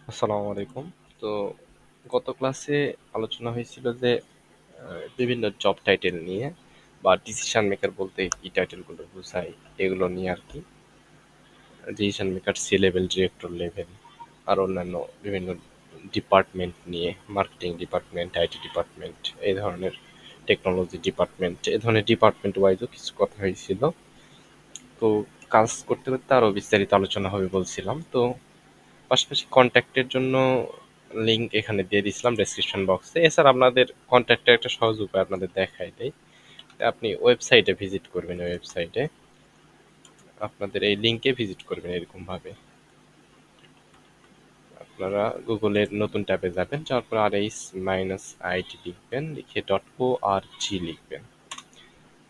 আসসালামু আলাইকুম। তো গত ক্লাসে আলোচনা হয়েছিল যে বিভিন্ন জব টাইটেল নিয়ে বা ডিসিশন মেকার বলতে কি টাইটেলগুলো বোঝায় এগুলো নিয়ে আর কি। Decision maker C level, director level আর অন্যান্য বিভিন্ন ডিপার্টমেন্ট নিয়ে, মার্কেটিং ডিপার্টমেন্ট, আইটি ডিপার্টমেন্ট, এই ধরনের টেকনোলজি ডিপার্টমেন্ট, এই ধরনের ডিপার্টমেন্ট ওয়াইজও কিছু কথা হয়েছিল। তো কাজ করতে করতে আরও বিস্তারিত আলোচনা হবে বলছিলাম। তো পাশাপাশি কন্ট্যাক্টের জন্য লিঙ্ক এখানে দিয়ে দিয়েছিলাম ডেসক্রিপশন বক্সে। এছাড়া আপনাদের কন্ট্যাক্টের একটা সহজ উপায় আপনাদের দেখাই দেই। আপনি ওয়েবসাইটে ভিজিট করবেন, ওয়েবসাইটে আপনাদের এই লিঙ্কে ভিজিট করবেন। এরকমভাবে আপনারা গুগলের নতুন ট্যাবে যাবেন, যাওয়ার পর RH-IT লিখবেন, লিখে .org লিখবেন।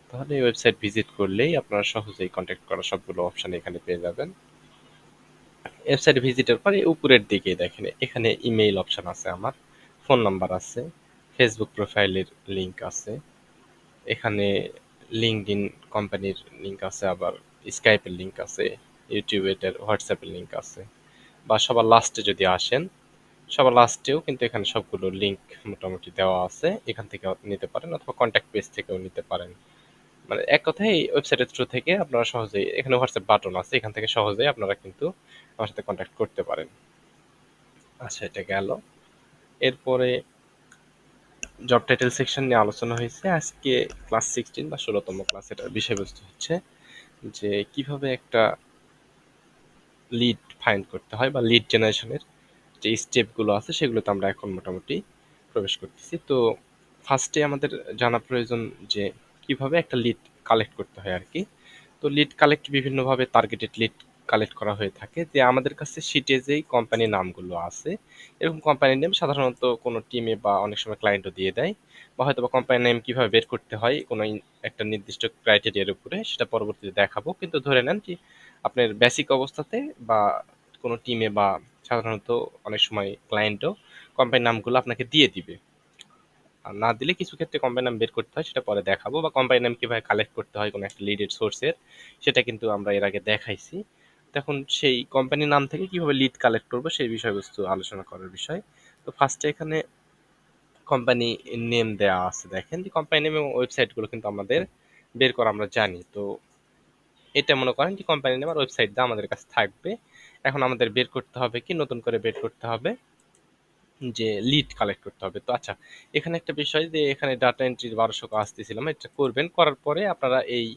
তাহলে এই ওয়েবসাইট ভিজিট করলেই আপনারা সহজেই কন্ট্যাক্ট করা সবগুলো অপশন এখানে পেয়ে যাবেন। ওয়েবসাইট ভিজিটের পরে উপরের দিকে দেখেন এখানে ইমেইল অপশন আছে, আমার ফোন নাম্বার আছে, ফেসবুক প্রোফাইলের লিংক আছে, এখানে লিঙ্কডইন কোম্পানির লিংক আছে, আবার স্কাইপের লিংক আছে, ইউটিউবের হোয়াটসঅ্যাপের লিংক আছে। বা সবার লাস্টে যদি আসেন, সবার লাস্টেও কিন্তু এখানে সবগুলো লিংক মোটামুটি দেওয়া আছে, এখান থেকে নিতে পারেন অথবা কন্ট্যাক্ট পেজ থেকেও নিতে পারেন। মানে এক কথায় এই ওয়েবসাইটের থ্রু থেকে আপনারা সহজেই, এখানে হোয়াটসঅ্যাপ বাটন আছে, এখান থেকে সহজেই আপনারা কিন্তু আমার সাথে কন্ট্যাক্ট করতে পারেন। আচ্ছা, এটা গেল। এরপরে জব টাইটেল সেকশন নিয়ে আলোচনা হয়েছে। আজকে ক্লাস 16 বা 16তম ক্লাস, এটার বিষয়বস্তু হচ্ছে যে কিভাবে একটা লিড ফাইন্ড করতে হয় বা লিড জেনারেশনের যে স্টেপগুলো আছে সেগুলোতে আমরা এখন মোটামুটি প্রবেশ করতেছি। তো ফার্স্টে আমাদের জানা প্রয়োজন যে কিভাবে একটা লিড কালেক্ট করতে হয় আর কি। তো লিড কালেক্ট বিভিন্নভাবে টার্গেটেড লিড কালেক্ট করা হয়ে থাকে। যে আমাদের কাছে শিটে যেই কোম্পানির নামগুলো আছে, এরকম কোম্পানির নেম সাধারণত কোনো টিমে বা অনেক সময় ক্লায়েন্টও দিয়ে দেয়, বা হয়তো বা কোম্পানির নেম কিভাবে বের করতে হয় কোনো একটা নির্দিষ্ট ক্রাইটেরিয়ার উপরে, সেটা পরবর্তীতে দেখাবো। কিন্তু ধরে নেন কি আপনার বেসিক অবস্থাতে বা কোনো টিমে বা সাধারণত অনেক সময় ক্লায়েন্টও কোম্পানির নামগুলো আপনাকে দিয়ে দিবে। আর না দিলে কিছু ক্ষেত্রে কোম্পানি নাম বের করতে হয়, সেটা পরে দেখাবো। বা কোম্পানি নাম কিভাবে কালেক্ট করতে হয় কোনো একটা লিডের সোর্সের, সেটা কিন্তু আমরা এর আগে দেখাইছি। তখন সেই কোম্পানির নাম থেকে কিভাবে লিড কালেক্ট করবো সেই বিষয়বস্তু আলোচনা করার বিষয়। তো ফার্স্টে এখানে কোম্পানি নেম দেওয়া আছে, দেখেন যে কোম্পানি নেম এবং ওয়েবসাইটগুলো কিন্তু আমাদের বের করা আমরা জানি। তো এটা মনে করেন যে কোম্পানি নেম আর ওয়েবসাইটটা আমাদের কাছে থাকবে। এখন আমাদের বের করতে হবে কি, নতুন করে বের করতে হবে যে লিড কালেক্ট করতে হবে। তো আচ্ছা, এখানে একটা বিষয় যে এখানে ডাটা এন্ট্রির 1200 কাজ দিয়েছিলাম, এটা করবেন। করার পরে আপনারা এই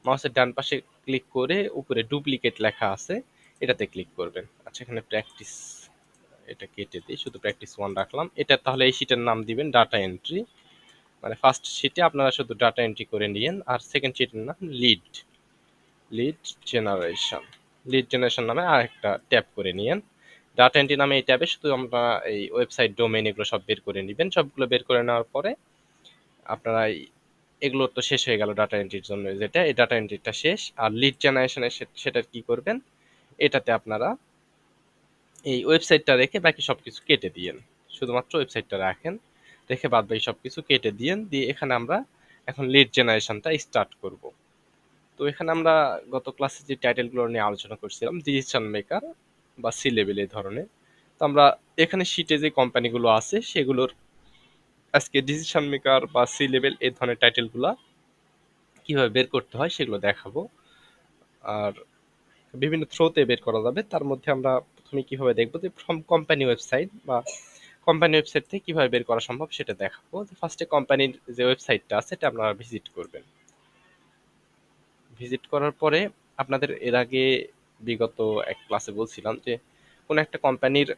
মাউসের ডান পাশে ক্লিক করে উপরে ডুপ্লিকেট লেখা আছে, এটাতে ক্লিক করবেন। আচ্ছা, এখানে প্র্যাকটিস, এটা কেটে দিই, শুধু প্র্যাকটিস 1 রাখলাম। এটা তাহলে এই শিটের নাম দিবেন ডাটা এন্ট্রি। মানে ফার্স্ট শিটে আপনারা শুধু ডাটা এন্ট্রি করে নিয়েন, আর সেকেন্ড শিটের নাম lead, lead generation. Lead generation নামে আরেকটা ট্যাব করে নিয়েন। ডাটা এন্ট্রি নামে এই ট্যাবে শুধু আমরা এই ওয়েবসাইট ডোমেইন এগুলো সব বের করে নেবেন। সবগুলো বের করে নেওয়ার পরে আপনারা এগুলো তো শেষ হয়ে গেল ডাটা এন্ট্রির জন্য, যেটা এই ডাটা এন্ট্রিটা শেষ। আর লিড জেনারেশনের সেটা কি করবেন, এটাতে আপনারা এই ওয়েবসাইটটা রেখে বাকি সবকিছু কেটে দিয়েন। শুধুমাত্র ওয়েবসাইটটা রাখেন, রেখে বাদ বাকি সবকিছু কেটে দিয়েন। দিয়ে এখানে আমরা এখন লিড জেনারেশনটা স্টার্ট করব। তো এখানে আমরা গত ক্লাসে যে টাইটেলগুলো নিয়ে আলোচনা করছিলাম, ডিসিশন মেকার বা সি লেভেল এই ধরনের। তো আমরা এখানে শিটে যে কোম্পানিগুলো আছে সেগুলোর আজকে ডিসিশন মেকার বা সি লেভেল এই ধরনের টাইটেলগুলো কিভাবে বের করতে হয় সেগুলো দেখাবো। আর বিভিন্ন থ্রোতে বের করা যাবে। তার মধ্যে আমরা প্রথমে কিভাবে দেখবো যে ফ্রম কোম্পানি ওয়েবসাইট বা কোম্পানি ওয়েবসাইট থেকে কিভাবে বের করা সম্ভব সেটা দেখাবো। ফার্স্টে কোম্পানির যে ওয়েবসাইটটা আছে এটা আপনারা ভিজিট করবেন। ভিজিট করার পরে আপনাদের এর আগে বিগত এক ক্লাসে বলছিলাম যে কোনো একটা কোম্পানির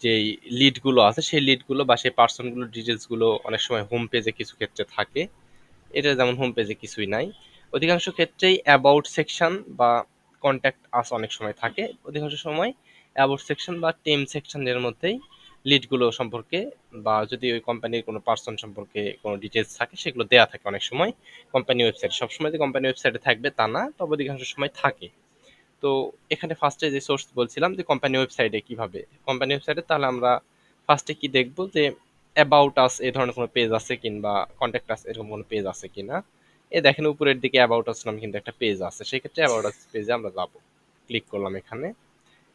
যেই লিডগুলো আছে সেই লিডগুলো বা সেই পার্সনগুলোর ডিটেলসগুলো অনেক সময় হোম পেজে কিছু ক্ষেত্রে থাকে। এটা যেমন হোম পেজে কিছুই নাই, অধিকাংশ ক্ষেত্রেই অ্যাবাউট সেকশন বা কন্ট্যাক্ট আস অনেক সময় থাকে। অধিকাংশ সময় অ্যাবাউট সেকশন বা টেম সেকশনের মধ্যেই লিডগুলো সম্পর্কে বা যদি ওই কোম্পানির কোনো পার্সন সম্পর্কে কোনো ডিটেলস থাকে সেগুলো দেয়া থাকে অনেক সময় কোম্পানি ওয়েবসাইটে। সবসময় যে কোম্পানি ওয়েবসাইটে থাকবে তা না, তবে অধিকাংশ সময় থাকে। তো এখানে ফার্স্টে যে সোর্স বলছিলাম যে কোম্পানি ওয়েবসাইটে কিভাবে, কোম্পানি ওয়েবসাইটে তাহলে আমরা ফার্স্টে কি দেখবো যে অ্যাবাউট আস এই ধরনের কোনো পেজ আছে কিংবা কন্ট্যাক্ট আস এরকম কোনো পেজ আছে কিনা। এ দেখেন উপরের দিকে অ্যাবাউট আস নামে কিন্তু একটা পেজ আছে, সেক্ষেত্রে অ্যাবাউট আস পেজে আমরা যাবো। ক্লিক করলাম এখানে।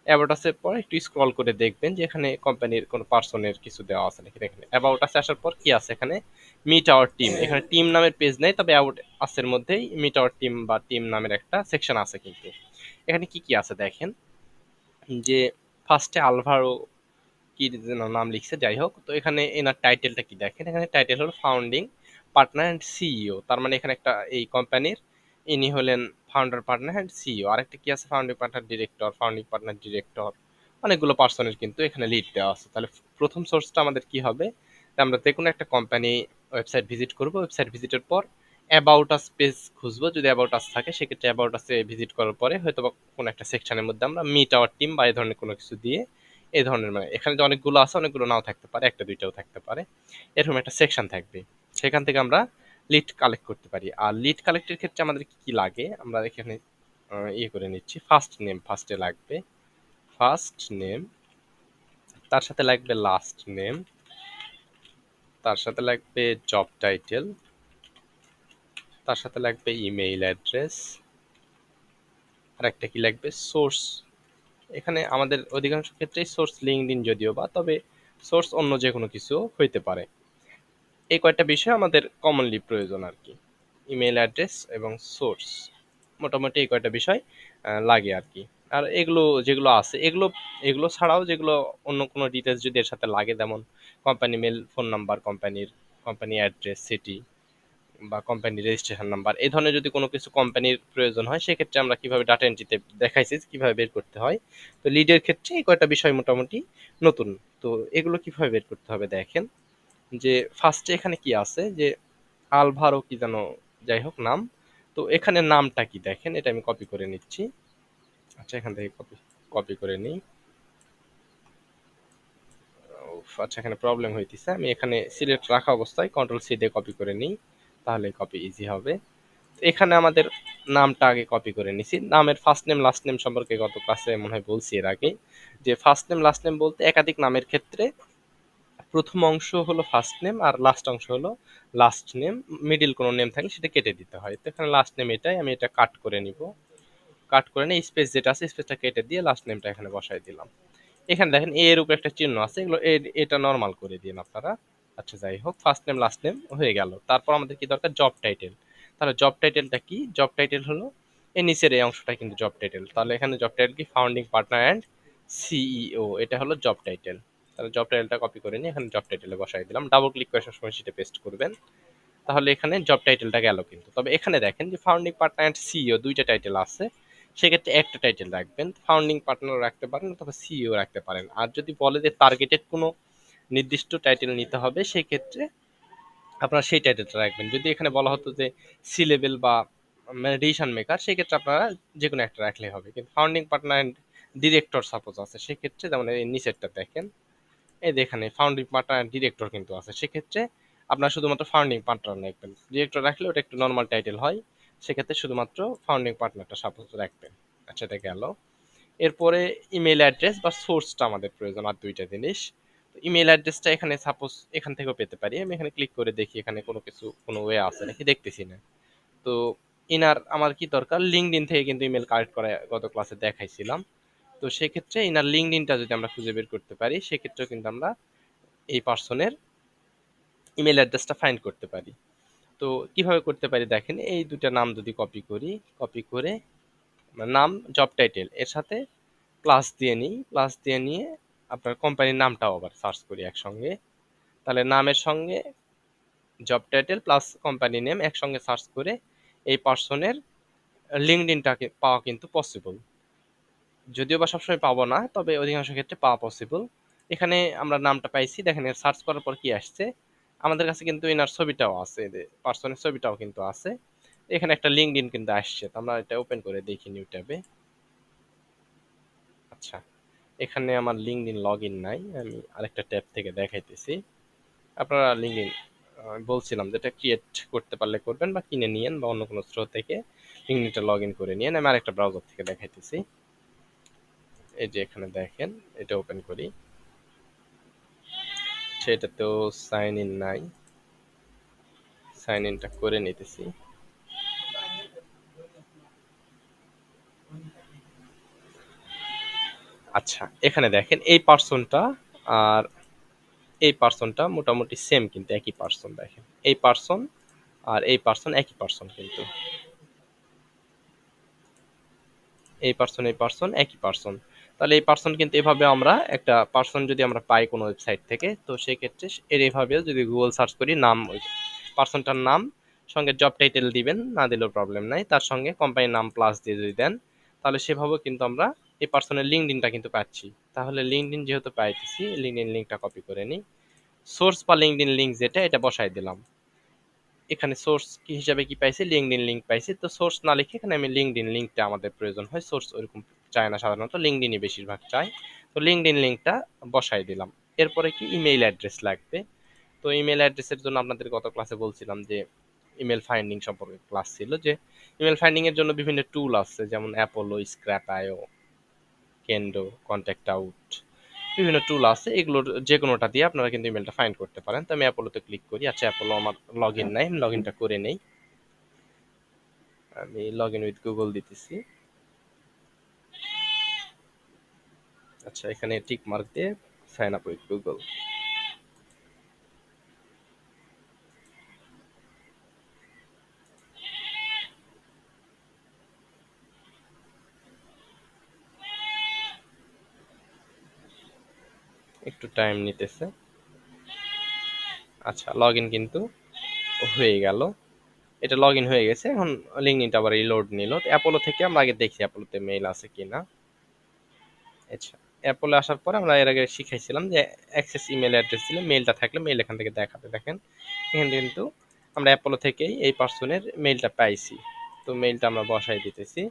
অ্যাবাউট আসের পর একটু স্ক্রল করে দেখবেন যে এখানে কোম্পানির কোনো পার্সনের কিছু দেওয়া আছে নাকি দেখেন। অ্যাবাউট আসে আসার পর কি আছে এখানে, মিট আওয়ার টিম। এখানে টিম নামের পেজ নেই, তবে অ্যাবাউট আসের মধ্যেই মিট আওয়ার টিম বা টিম নামের একটা সেকশন আছে। কিন্তু এখানে কি কি আছে দেখেন, যে ফার্স্টে আলভারো কি যেন নাম লিখছে, যাই হোক। তো এখানে এনার টাইটেলটা কি দেখেন, এখানে টাইটেল হলো ফাউন্ডিং পার্টনার অ্যান্ড সিইও। তার মানে এখানে একটা এই কোম্পানির ইনি হলেন ফাউন্ডার পার্টনার অ্যান্ড সিইও। আরেকটা কি আছে, founding partner director, founding partner director, অনেকগুলো পার্সনের কিন্তু এখানে লিড দেওয়া আছে। তাহলে প্রথম সোর্সটা আমাদের কি হবে, আমরা যে কোনো একটা কোম্পানি ওয়েবসাইট ভিজিট করব, ওয়েবসাইট ভিজিটের পর অ্যাবাউট আস পেজ খুঁজবো, যদি অ্যাবাউট আস থাকে সেক্ষেত্রে অ্যাবাউট আসে ভিজিট করার পরে হয়তো বা কোনো একটা সেকশনের মধ্যে আমরা মিট আওয়ার টিম বা এই ধরনের কোনো কিছু দিয়ে, এই ধরনের মানে এখানে যে অনেকগুলো আছে, অনেকগুলো নাও থাকতে পারে, একটা দুইটাও থাকতে পারে, এরকম একটা সেকশন থাকবে। সেখান থেকে আমরা লিড কালেক্ট করতে পারি। আর লিড কালেক্টের ক্ষেত্রে আমাদের কি কি লাগে, আমরা এখানে ইয়ে করে নিচ্ছি। ফার্স্ট নেম ফার্স্টে লাগবে, ফার্স্ট নেম, তার সাথে লাগবে লাস্ট নেম, তার সাথে লাগবে জব টাইটেল, তার সাথে লাগবে ইমেইল অ্যাড্রেস, আর একটা কি লাগবে, সোর্স। এখানে আমাদের অধিকাংশ ক্ষেত্রেই সোর্স লিঙ্কডইন যদিও বা, তবে সোর্স অন্য যে কোনো কিছু হইতে পারে। এই কয়টা বিষয় আমাদের কমনলি প্রয়োজন আর কি, ইমেল অ্যাড্রেস এবং সোর্স, মোটামুটি এই কয়টা বিষয় লাগে আর কি। আর এগুলো যেগুলো আছে, এগুলো এগুলো ছাড়াও যেগুলো অন্য কোনো ডিটেলস যদি এর সাথে লাগে, যেমন company mail, phone number, company address, city বা কোম্পানি রেজিস্ট্রেশন নাম্বার, এই ধরনের যদি কোনো কিছু কোম্পানির প্রয়োজন হয়, সেক্ষেত্রে আমরা কিভাবে ডাটা এন্ট্রিতে দেখাইছি কিভাবে বের করতে হয়। তো লিডের ক্ষেত্রে এই কয়টা বিষয় মোটামুটি নতুন। তো এগুলো কিভাবে বের করতে হবে দেখেন, যে ফার্স্টে এখানে কি আছে, যে আলভারো কি যেন, যাই হোক নাম। তো এখানে নামটা কি দেখেন, এটা আমি কপি করে নিচ্ছি। আচ্ছা, এখান থেকে কপি কপি করে নিই। আচ্ছা, এখানে প্রবলেম হইতেছে, আমি এখানে সিলেক্ট রাখা অবস্থায় কন্ট্রোল সি দিয়ে কপি করে নিই, তাহলে কপি ইজি হবে। এখানে আমাদের নামটা আগে কপি করে নিছি। নামের ফার্স্ট নেম লাস্ট নেম সম্পর্কে গত ক্লাসে মনে হয় বলছি এর আগে, যে ফার্স্ট নেম লাস্ট নেম বলতে একাধিক নামের ক্ষেত্রে প্রথম অংশ হলো ফার্স্ট নেম আর লাস্ট অংশ হলো লাস্ট নেম, মিডিল কোনো নেম থাকলে সেটা কেটে দিতে হয়। তো এখানে লাস্ট নেম এটাই, আমি এটা কাট করে নিব। কাট করে নিয়ে স্পেস যেটা আছে স্পেসটা কেটে দিয়ে লাস্ট নেমটা এখানে বসাই দিলাম। এখানে দেখেন এ এর উপরে একটা চিহ্ন আছে, এগুলো এটা নর্মাল করে দিন আপনারা। আচ্ছা, যাই হোক, ফার্স্ট নেম লাস্ট নেম হয়ে গেল। তারপর আমাদের কি দরকার, জব টাইটেল। তাহলে জব টাইটেলটা কি, জব টাইটেল হলো এই নিচের এই অংশটা কিন্তু জব টাইটেল। তাহলে এখানে জব টাইটেল কি, ফাউন্ডিং পার্টনার অ্যান্ড সিইও, এটা হলো জব টাইটেল। তাহলে জব টাইটেলটা কপি করে নিয়ে এখানে জব টাইটেলে বসাই দিলাম, ডাবল ক্লিক করে সবসময় সেটা পেস্ট করবেন। তাহলে এখানে জব টাইটেলটা গেল কিন্তু। তবে এখানে দেখেন যে ফাউন্ডিং পার্টনার অ্যান্ড সিইও দুইটা টাইটেল আছে, সেক্ষেত্রে একটা টাইটেল রাখবেন। ফাউন্ডিং পার্টনার রাখতে পারেন অথবা সিইও রাখতে পারেন। আর যদি বলে যে টার্গেটেড কোনো নির্দিষ্ট টাইটেল নিতে হবে, সেই ক্ষেত্রে আপনারা সেই টাইটেলটা রাখবেন। যদি এখানে বলা হতো যে সি লেভেল বা ডিসিশন মেকার, সেই ক্ষেত্রে আপনারা যে কোনো একটা রাখলেই হবে। কিন্তু founding partner and director suppose আছে, সেক্ষেত্রে যেমন এই নিচেরটা দেখেন, এই যে এখানে ফাউন্ডিং পার্টনার অ্যান্ড ডিরেক্টর কিন্তু আছে, সেক্ষেত্রে আপনারা শুধুমাত্র ফাউন্ডিং পার্টনার রাখবেন। ডিরেক্টর রাখলে ওটা একটু নর্মাল টাইটেল হয়, সেক্ষেত্রে শুধুমাত্র ফাউন্ডিং পার্টনারটা সাপোজ রাখবেন। আচ্ছা, এটা গেল। এরপরে ইমেল অ্যাড্রেস বা সোর্সটা আমাদের প্রয়োজন, আর দুইটা জিনিস। ইমেল অ্যাড্রেসটা এখানে সাপোজ এখান থেকেও পেতে পারি। আমি এখানে ক্লিক করে দেখি এখানে কোনো কিছু কোনো ওয়ে আছে নাকি, দেখতেছি না। তো ইনার আমার কি দরকার, লিঙ্কডইন থেকে কিন্তু ইমেল কালেক্ট করা গত ক্লাসে দেখাইছিলাম। তো সেক্ষেত্রে ইনার লিঙ্কডইনটা যদি আমরা খুঁজে বের করতে পারি, সেক্ষেত্রেও কিন্তু আমরা এই পার্সনের ইমেল অ্যাড্রেসটা ফাইন্ড করতে পারি। তো কিভাবে করতে পারি দেখেন, এই দুটা নাম যদি কপি করি, কপি করে নাম জব টাইটেল এর সাথে প্লাস দিয়ে নিই, প্লাস দিয়ে নিয়ে আপনার কোম্পানির নামটাও আবার সার্চ করি একসঙ্গে। তাহলে নামের সঙ্গে job title plus company name একসঙ্গে সার্চ করে এই পার্সনের লিঙ্কডইনটাকে পাওয়া কিন্তু পসিবল। যদিও বা সবসময় পাবো না, তবে অধিকাংশ ক্ষেত্রে পাওয়া পসিবল। এখানে আমরা নামটা পাইছি, দেখেন এর সার্চ করার পর কি আসছে, আমাদের কাছে কিন্তু এনার ছবিটাও আছে, পার্সনের ছবিটাও কিন্তু আছে। এখানে একটা লিঙ্কডইন কিন্তু আসছে, তো আমরা এটা ওপেন করে দেখি নিউ ট্যাবে। আচ্ছা, এখানে আমার লিঙ্কডইন লগ ইন নাই, আমি আরেকটা ট্যাব থেকে দেখাইতেছি। আপনারা লিঙ্কডইন বলছিলাম যেটা ক্রিয়েট করতে পারলে করবেন, বা কিনে নিয়েন বা অন্য কোনো স্টোর থেকে লিঙ্কডইনটা লগ ইন করে নিয়েন। আমি আরেকটা ব্রাউজার থেকে দেখাইতেছি। এই যে এখানে দেখেন, এটা ওপেন করি, সেটাতেও সাইন ইন নাই, সাইন ইনটা করে নিতেছি। আচ্ছা, এখানে দেখেন এই পার্সনটা আর এই পার্সনটা মোটামুটি সেম, কিন্তু একই পার্সন। দেখেন এই পার্সন আর এই পার্সন একই পার্সন, কিন্তু এই পার্সন একই পার্সন। তাহলে এই পার্সন কিন্তু এভাবে আমরা একটা পার্সন যদি আমরা পাই কোনো ওয়েবসাইট থেকে, তো সেক্ষেত্রে এর এভাবে যদি গুগল সার্চ করি নাম, পার্সনটার নাম সঙ্গে জব টাইটেল দিবেন, না দিলেও প্রবলেম নাই, তার সঙ্গে কোম্পানির নাম প্লাস দিয়ে যদি দেন, তাহলে সেভাবেও কিন্তু আমরা এই পার্সনের লিঙ্কডইনটা কিন্তু পাচ্ছি। তাহলে লিঙ্কডইন যেহেতু পাইতেছি, লিঙ্কডইন লিঙ্কটা কপি করে নিই। সোর্স বা লিঙ্কডইন লিঙ্ক যেটা, এটা বসাই দিলাম। এখানে সোর্স কি হিসাবে কি পাইছি, লিঙ্কডইন লিংক পাইছি। তো সোর্স না লিখে এখানে আমি লিঙ্কডইন লিংকটা আমাদের প্রয়োজন হয়, সোর্স ওইরকম চায় না সাধারণত, লিঙ্কডইনই বেশিরভাগ চায়। তো লিঙ্কডইন লিংকটা বসাই দিলাম। এরপরে কি ইমেইল অ্যাড্রেস লাগবে। তো ইমেল অ্যাড্রেসের জন্য আপনাদের গত ক্লাসে বলছিলাম যে ইমেল ফাইন্ডিং সম্পর্কে ক্লাস ছিল, যে ইমেল ফাইন্ডিং এর জন্য বিভিন্ন টুল আছে, যেমন অ্যাপোলো, স্ক্র্যাপ আইও, কেন্ডো, কন্ট্যাক্ট আউট, বিভিন্ন টুল আছে। এগুলোর যে কোনোটা দিয়ে আপনারা কিন্তু ইমেলটা ফাইন্ড করতে পারেন। তো আমি অ্যাপোলোতে ক্লিক করি। আচ্ছা, অ্যাপোলো আমার লগ ইন নাই, আমি লগ ইনটা করে নেই। আমি লগ ইন উইথ গুগল দিতেছি। আচ্ছা, এখানে টিক মার্ক দিয়ে সাইন আপ উইথ গুগল। একটু টাইম নিতেছে। আচ্ছা, লগ ইন কিন্তু হয়ে গেল। এটা লগ ইন হয়ে গেছে। এখন লিঙ্কডইনটা আবার রিলোড নিল। তো অ্যাপোলো থেকে আমরা আগে দেখি অ্যাপোলোতে মেইল আছে কিনা। আচ্ছা, অ্যাপোলো আসার পর আমরা এর আগে শিখাইছিলাম যে অ্যাক্সেস ইমেল অ্যাড্রেস দিলে মেইলটা থাকলে মেইল এখান থেকে দেখাবে। দেখেন এখানে কিন্তু আমরা অ্যাপোলো থেকেই এই পার্সনের মেইলটা পাইছি। তো মেইলটা আমরা বসাই দিতেছি।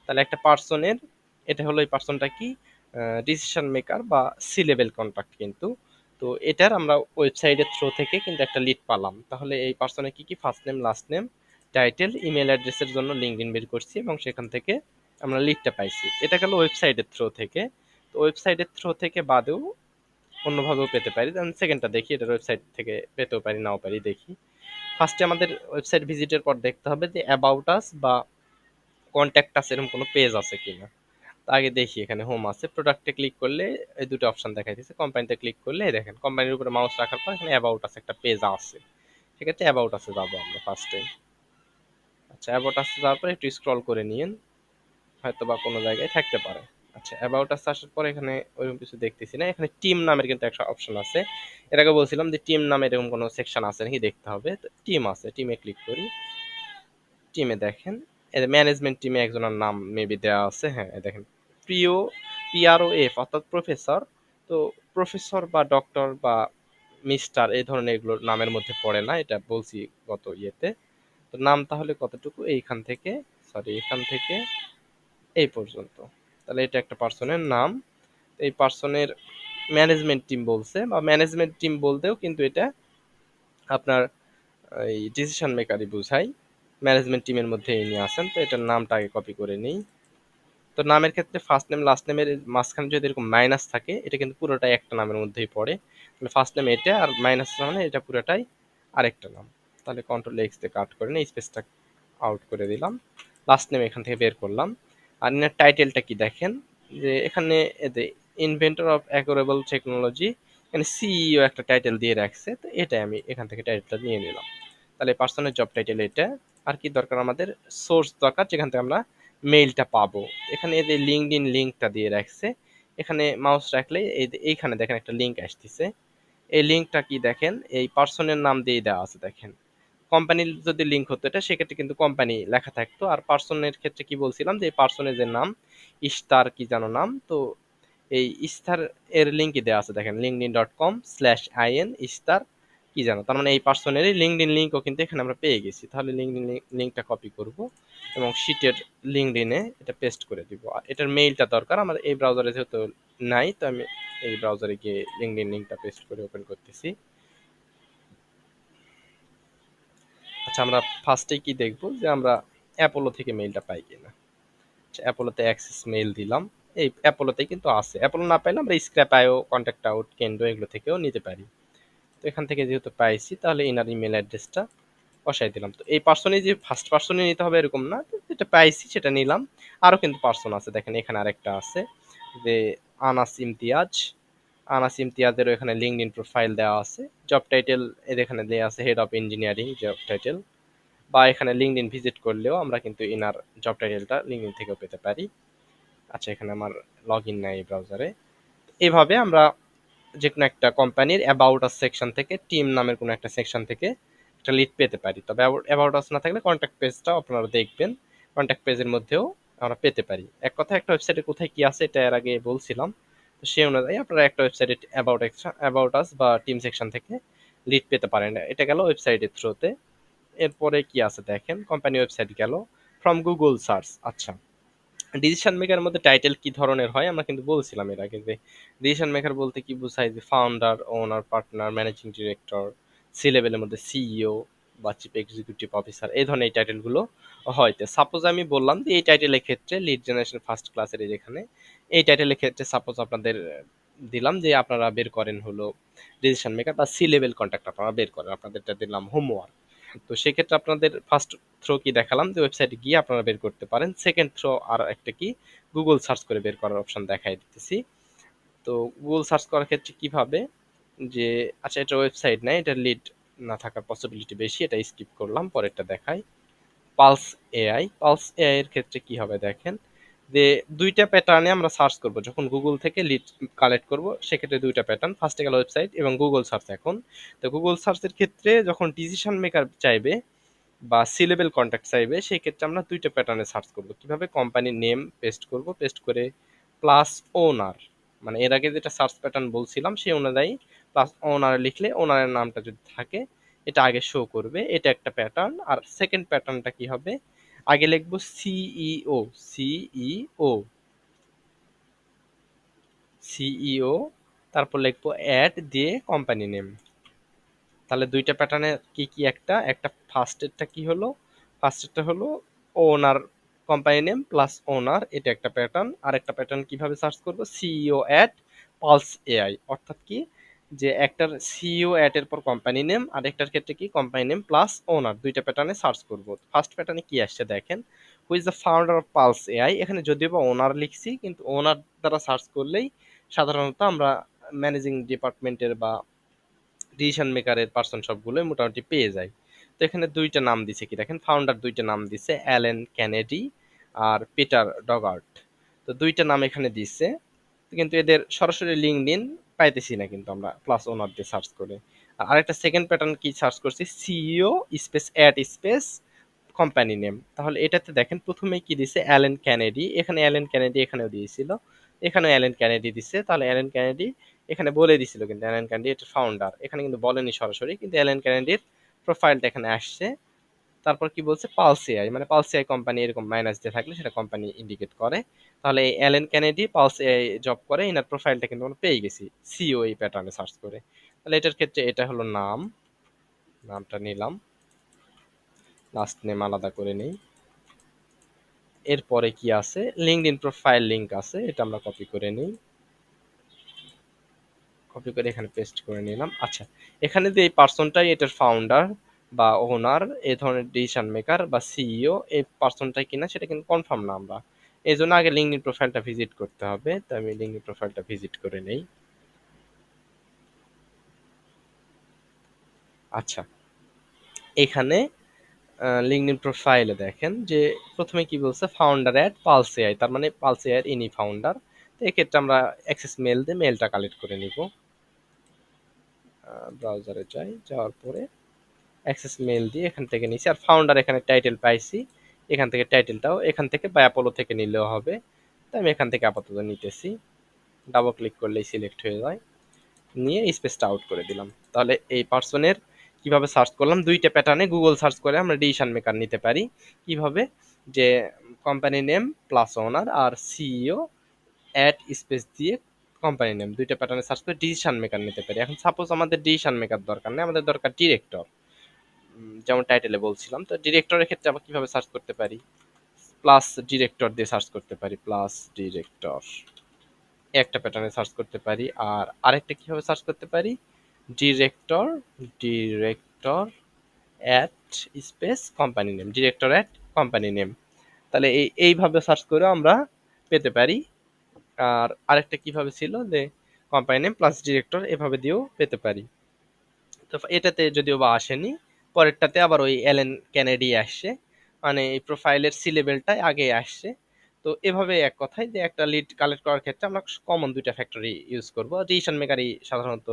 তাহলে একটা পার্সনের, এটা হলো এই পার্সনটা কি ডিসিশন মেকার বা সি লেভেল কন্ট্যাক্ট কিন্তু। তো এটার আমরা ওয়েবসাইটের থ্রু থেকে কিন্তু একটা লিড পালাম। তাহলে এই পার্সনের কি কি, first name, last name, title, email অ্যাড্রেসের জন্য লিঙ্কডইন বের করছি এবং সেখান থেকে আমরা লিডটা পাইছি। এটা গেল ওয়েবসাইটের থ্রু থেকে। তো ওয়েবসাইটের থ্রু থেকে বাদেও অন্যভাবেও পেতে পারি। দেন সেকেন্ডটা দেখি, এটার ওয়েবসাইট থেকে পেতেও পারি, নাও পারি, দেখি। ফার্স্টে আমাদের ওয়েবসাইট ভিজিটের পর দেখতে হবে যে অ্যাবাউট আস বা কন্ট্যাক্ট আস এরকম কোনো পেজ আছে কিনা। তো আগে দেখি, এখানে হোম আছে, প্রোডাক্টে ক্লিক করলে এই দুটো অপশন দেখাইতেছে। কোম্পানিতে ক্লিক করলে এই দেখেন কোম্পানির উপরে মাউস রাখার পর এখানে অ্যাবাউট আস একটা পেজ আছে। সেক্ষেত্রে অ্যাবাউট আসে যাবো আমরা ফার্স্টে। আচ্ছা, অ্যাবাউট আসে যাওয়ার পর একটু স্ক্রল করে নিন, হয়তো বা কোনো জায়গায় থাকতে পারে। আচ্ছা, অ্যাবাউট আস আসার পর এখানে ওইরকম কিছু দেখতেছি না। এখানে টিম নামের কিন্তু একটা অপশন আছে। এর আগে বলছিলাম যে টিম নামে এরকম কোনো সেকশন আছে নাকি দেখতে হবে। তো টিম আছে, টিমে ক্লিক করি। টিমে দেখেন ম্যানেজমেন্ট টিমে একজনের নাম মেবি দেওয়া আছে। হ্যাঁ, দেখেন প্রিয়, PROF অর্থাৎ প্রফেসর। তো প্রফেসর বা ডক্টর বা মিস্টার এই ধরনের এগুলোর নামের মধ্যে পড়ে না, এটা বলছি গত ইয়েতে। তো নাম তাহলে কতটুকু, এইখান থেকে, সরি এখান থেকে এই পর্যন্ত। তাহলে এটা একটা পার্সনের নাম। এই পার্সনের ম্যানেজমেন্ট টিম বলছে, বা ম্যানেজমেন্ট টিম বলতেও কিন্তু এটা আপনার এই ডিসিশন মেকারই বোঝায়। ম্যানেজমেন্ট টিমের মধ্যে ইনি আছেন। তো এটার নামটা আগে কপি করে নিই। তো নামের ক্ষেত্রে ফার্স্ট নেম লাস্ট নেমের মাঝখানে যদি এরকম মাইনাস থাকে, এটা কিন্তু পুরোটাই একটা নামের মধ্যেই পড়ে। তাহলে ফার্স্ট নেম এটা, আর মাইনাস মানে এটা পুরোটাই আরেকটা নাম। তাহলে কন্ট্রোল এক্স দিয়ে কাট করে নিই, স্পেসটা আউট করে দিলাম। লাস্ট নেম এখান থেকে বের করলাম। আর এনার টাইটেলটা কি দেখেন, যে এখানে এতে ইনভেন্টর অফ অ্যাকোরেবল টেকনোলজি, এখানে সিইও একটা টাইটেল দিয়ে রাখছে। তো এটাই আমি এখান থেকে টাইটেলটা নিয়ে নিলাম। তাহলে পার্সনের জব টাইটেল এটা। আর কি দরকার আমাদের, সোর্স দরকার যেখান থেকে আমরা মেইলটা পাবো। এখানে এই যে লিঙ্কডইন লিঙ্কটা দিয়ে রাখছে, এখানে মাউস রাখলে এইখানে দেখেন একটা লিঙ্ক আসতেছে। এই লিঙ্কটা কি দেখেন, এই পার্সনের নাম দিয়ে দেওয়া আছে। দেখেন কোম্পানির যদি লিঙ্ক হতো এটা, সেক্ষেত্রে কিন্তু কোম্পানি লেখা থাকতো। আর পার্সনের ক্ষেত্রে কি বলছিলাম, যে এই পার্সনের যে নাম, ইস্তার কি জানো নাম, তো এই ইস্তার এর লিঙ্কই দেওয়া আছে। দেখেন linkedin.com/in ইস্তার কি জানো, তার মানে এই পার্সনেরই লিঙ্কডইন লিঙ্কও কিন্তু এখানে আমরা পেয়ে গেছি। তাহলে লিঙ্কডইন লিঙ্কটা কপি করব এবং শিটের লিঙ্কডইনে এটা পেস্ট করে দিব। আর এটার মেইলটা দরকার আমার, এই ব্রাউজারে যেহেতু নাই, তো আমি এই ব্রাউজারে গিয়ে লিঙ্কডইন লিঙ্কটা পেস্ট করে ওপেন করতেছি। আচ্ছা, আমরা ফার্স্টে কি দেখব, যে আমরা অ্যাপোলো থেকে মেইলটা পাই কিনা। আচ্ছা, অ্যাপোলোতে অ্যাক্সেস মেইল দিলাম। এই অ্যাপোলোতে কিন্তু আছে। অ্যাপোলো না পাইলে আমরা স্ক্র্যাপ আইও, কন্ট্যাক্ট আউট, কেন্ডো এগুলো থেকেও নিতে পারি। তো এখান থেকে যেহেতু পাইছি, তাহলে ইনার ইমেল অ্যাড্রেসটা বসাই দিলাম। তো এই পার্সনই যে ফার্স্ট পার্সনই নিতে হবে এরকম না, তো যেটা পাইছি সেটা নিলাম। আরও কিন্তু পার্সন আছে, দেখেন এখানে আরেকটা আছে, যে আনাস ইমতিয়াজ। আনাস ইমতিয়াজেরও এখানে লিঙ্কডইন প্রোফাইল দেওয়া আছে। জব টাইটেল এর এখানে দেওয়া আছে head of engineering job title, বা এখানে লিঙ্কডইন ভিজিট করলেও আমরা কিন্তু ইনার জব টাইটেলটা লিঙ্কডইন থেকেও পেতে পারি। আচ্ছা, এখানে আমার লগ ইন নাই ব্রাউজারে। এইভাবে আমরা যে কোনো একটা কোম্পানির অ্যাবাউট আস সেকশন থেকে, টিম নামের কোনো একটা সেকশন থেকে একটা লিড পেতে পারি। তবে অ্যাবাউট আস না থাকলে কন্ট্যাক্ট পেজটাও আপনারা দেখবেন, কন্ট্যাক্ট পেজের মধ্যেও আমরা পেতে পারি। এক কথা একটা ওয়েবসাইটে কোথায় কি আছে এটা এর আগে বলছিলাম, তো সেই অনুযায়ী আপনারা একটা ওয়েবসাইটে অ্যাবাউট আস বা টিম সেকশন থেকে লিড পেতে পারেন। এটা গেল ওয়েবসাইটের থ্রুতে। এরপরে কি আছে দেখেন, কোম্পানি ওয়েবসাইট গেল, ফ্রম গুগল সার্চ। আচ্ছা, ডিসিশন মেকারের মধ্যে টাইটেল কি ধরনের হয় আমরা কিন্তু বলছিলাম এর আগে, যে ডিসিশন মেকার বলতে কি বোঝায়, যে founder, owner, partner, managing director, C লেভেলের মধ্যে সিইও বা চিফ এক্সিকিউটিভ অফিসার, এই ধরনের এই টাইটেলগুলো হয়। তো সাপোজ আমি বললাম যে এই টাইটেলের ক্ষেত্রে লিড জেনারেশন ফার্স্ট ক্লাসের এই যেখানে এই টাইটেলের ক্ষেত্রে সাপোজ আপনাদের দিলাম যে আপনারা বের করেন হলো ডিসিশন মেকার বা সি লেভেল কন্ট্যাক্ট, আপনারা বের করেন, আপনাদেরটা দিলাম হোমওয়ার্ক। তো সেক্ষেত্রে আপনাদের ফার্স্ট থ্রো কি দেখালাম যে ওয়েবসাইটে গিয়ে আপনারা বের করতে পারেন। সেকেন্ড থ্রো আর একটা কি, গুগল সার্চ করে বের করার অপশন দেখাই দিতেছি। তো গুগল সার্চ করার ক্ষেত্রে কিভাবে, যে আচ্ছা এটা ওয়েবসাইট না, এটা লিড না থাকার পসিবিলিটি বেশি, এটা স্কিপ করলাম, পরেরটা দেখাই। Pulse AI. পালস এআই এর ক্ষেত্রে কি হবে দেখেন, যে দুইটা প্যাটার্নে আমরা সার্চ করব যখন গুগল থেকে লিড কালেক্ট করব, সেক্ষেত্রে দুইটা প্যাটার্ন, ফার্স্টে গেল ওয়েবসাইট এবং গুগল সার্চ। এখন তো গুগল সার্চের ক্ষেত্রে যখন ডিসিশন মেকার চাইবে বা সি লেভেল কন্ট্যাক্ট চাইবে, সেই ক্ষেত্রে আমরা দুইটা প্যাটার্নে সার্চ করব। কিভাবে, কোম্পানির নেম পেস্ট করব, পেস্ট করে প্লাস ওনার, মানে এর আগে যেটা সার্চ প্যাটার্ন বলছিলাম সেই অনুযায়ী প্লাস ওনার লিখলে ওনারের নামটা যদি থাকে এটা আগে শো করবে, এটা একটা প্যাটার্ন। আর সেকেন্ড প্যাটার্নটা কি হবে, আগে লিখবো সিইও, সিইও, সিইও, তারপর লিখবো অ্যাড দিয়ে কোম্পানি নেম। তাহলে দুইটা প্যাটার্নে কি কি, একটা একটা ফার্স্টেরটা কি হলো, ফার্স্টেরটা হলো ওনার, কোম্পানি নেম প্লাস ওনার, এটা একটা প্যাটার্ন। আর একটা প্যাটার্ন কিভাবে সার্চ করব, সিইও অ্যাট পালস এআই, অর্থাৎ কি, যে একটার সিইও অ্যাট এর পর কোম্পানি নেম, আর একটার ক্ষেত্রে কি কোম্পানি নেম প্লাস ওনার, দুইটা প্যাটার্নে সার্চ করব। ফার্স্ট প্যাটার্নে কি আসছে দেখেন, who is the founder of pulse AI, এখানে যদিও বা ওনার লিখছি কিন্তু ওনার দ্বারা সার্চ করলেই সাধারণত আমরা ম্যানেজিং ডিপার্টমেন্টের বা ডিসিশন মেকারের পার্সন সবগুলোই মোটামুটি পেয়ে যায়। তো এখানে দুইটা নাম দিছে কি দেখেন, ফাউন্ডার দুইটা নাম দিছে, অ্যালেন ক্যানেডি আর পিটার ডগার্ট। তো দুইটা নাম এখানে দিচ্ছে, কিন্তু এদের সরাসরি লিঙ্কডইন পাইতেছি না কিন্তু আমরা প্লাস ওনার দিয়ে সার্চ করে। আর আরেকটা সেকেন্ড প্যাটার্ন কি সার্চ করছি, CEO space at space company name. তাহলে এটাতে দেখেন প্রথমে কি দিছে, অ্যালেন ক্যানেডি, এখানে অ্যালেন ক্যানেডি এখানেও দিয়েছিল, এখানেও অ্যালেন ক্যানেডি দিছে। তাহলে অ্যালেন ক্যানেডি এখানে বলে দিছিল, কিন্তু অ্যালেন ক্যানেডি এটা ফাউন্ডার, এখানে কিন্তু বলেনি সরাসরি, কিন্তু অ্যালেন ক্যানেডির প্রোফাইলটা এখানে আসছে। তারপর কি বলছে, পালসিআই, মানে পালসিআই কোম্পানি এরকম মাইনাস দিয়ে থাকলে সেটা কোম্পানি ইন্ডিকেট করে। তাহলে এই অ্যালেন ক্যানেডি পালসিআই জব করে, এনার প্রোফাইলটা কিন্তু আমরা পেয়ে গেছি সিও এই প্যাটার্নে সার্চ করে। তাহলে এটার ক্ষেত্রে এটা হলো নাম, নামটা নিলাম, লাস্ট নেম আলাদা করে নেই। এরপরে কি আছে, লিঙ্কডইন প্রোফাইল লিংক আছে, এটা আমরা কপি করে নিই, কপি করে এখানে পেস্ট করে নিলাম। আচ্ছা, এখানে যে এই পার্সনটাই এটার ফাউন্ডার বা ওনার, এই ধরনের ডিসিশন মেকার বা সিইও, এই পার্সনটাই কিনা সেটা কিন্তু কনফার্ম না আমরা, এই জন্য আগে লিঙ্কডইন প্রোফাইলটা ভিজিট করতে হবে। তো আমি লিঙ্কডইন প্রোফাইলটা ভিজিট করে নেই। আচ্ছা, এখানে লিঙ্কডইন প্রোফাইলে দেখেন যে প্রথমে কি বলছে, ফাউন্ডার অ্যাট পালস এআই, তার মানে পালস এআই ইনি ফাউন্ডার। তো এক্ষেত্রে আমরা অ্যাক্সেস মেল দিয়ে মেলটা কালেক্ট করে নিব। ব্রাউজারে যাই, যাওয়ার পরে অ্যাক্সেস মেল দিয়ে এখান থেকে নিছি, আর ফাউন্ডার এখানে টাইটেল পাইছি, এখান থেকে টাইটেলটাও এখান থেকে বা অ্যাপোলো থেকে নিলেও হবে। তো আমি এখান থেকে আপাতত নিতেছি, ডাবল ক্লিক করলেই সিলেক্ট হয়ে যায়, নিয়ে স্পেসটা আউট করে দিলাম। তাহলে এই পার্সনের কিভাবে সার্চ করলাম, দুইটা প্যাটার্নে গুগল সার্চ করে আমরা ডিসিশন মেকার নিতে পারি। কিভাবে, যে কোম্পানি নেম প্লাস ওনার আর সিইও অ্যাট স্পেস দিয়ে কোম্পানি নেম, দুইটা প্যাটার্নে সার্চ করে ডিসিশন মেকার নিতে পারি। এখন সাপোজ আমাদের ডিসিশন মেকার দরকার নেই, আমাদের দরকার ডিরেক্টর, যেমন টাইটেলে বলছিলাম। তো ডিরেক্টরের ক্ষেত্রে আবার কিভাবে সার্চ করতে পারি, প্লাস ডিরেক্টর দিয়ে সার্চ করতে পারি, প্লাস ডিরেক্টর একটা প্যাটার্নে সার্চ করতে পারি। আর আরেকটা কিভাবে সার্চ করতে পারি, director, director at space company name, director at company name. তাহলে এইভাবে সার্চ করে আমরা পেতে পারি আর আরেকটা কিভাবে ছিল যে কোম্পানি নেম প্লাস ডিরেক্টর এভাবে দিয়েও পেতে পারি। তো এটাতে যদিও বা আসেনি, পরেরটাতে আবার ওই এলেন কেনেডি আসছে, মানে এই প্রোফাইলের সি লেভেলটাই আগে আসছে। তো এভাবে এক কথায় যে একটা লিড কালেক্ট করার ক্ষেত্রে আমরা কমন দুইটা ফ্যাক্টরি ইউজ করব। ডিসিশন মেকারই সাধারণত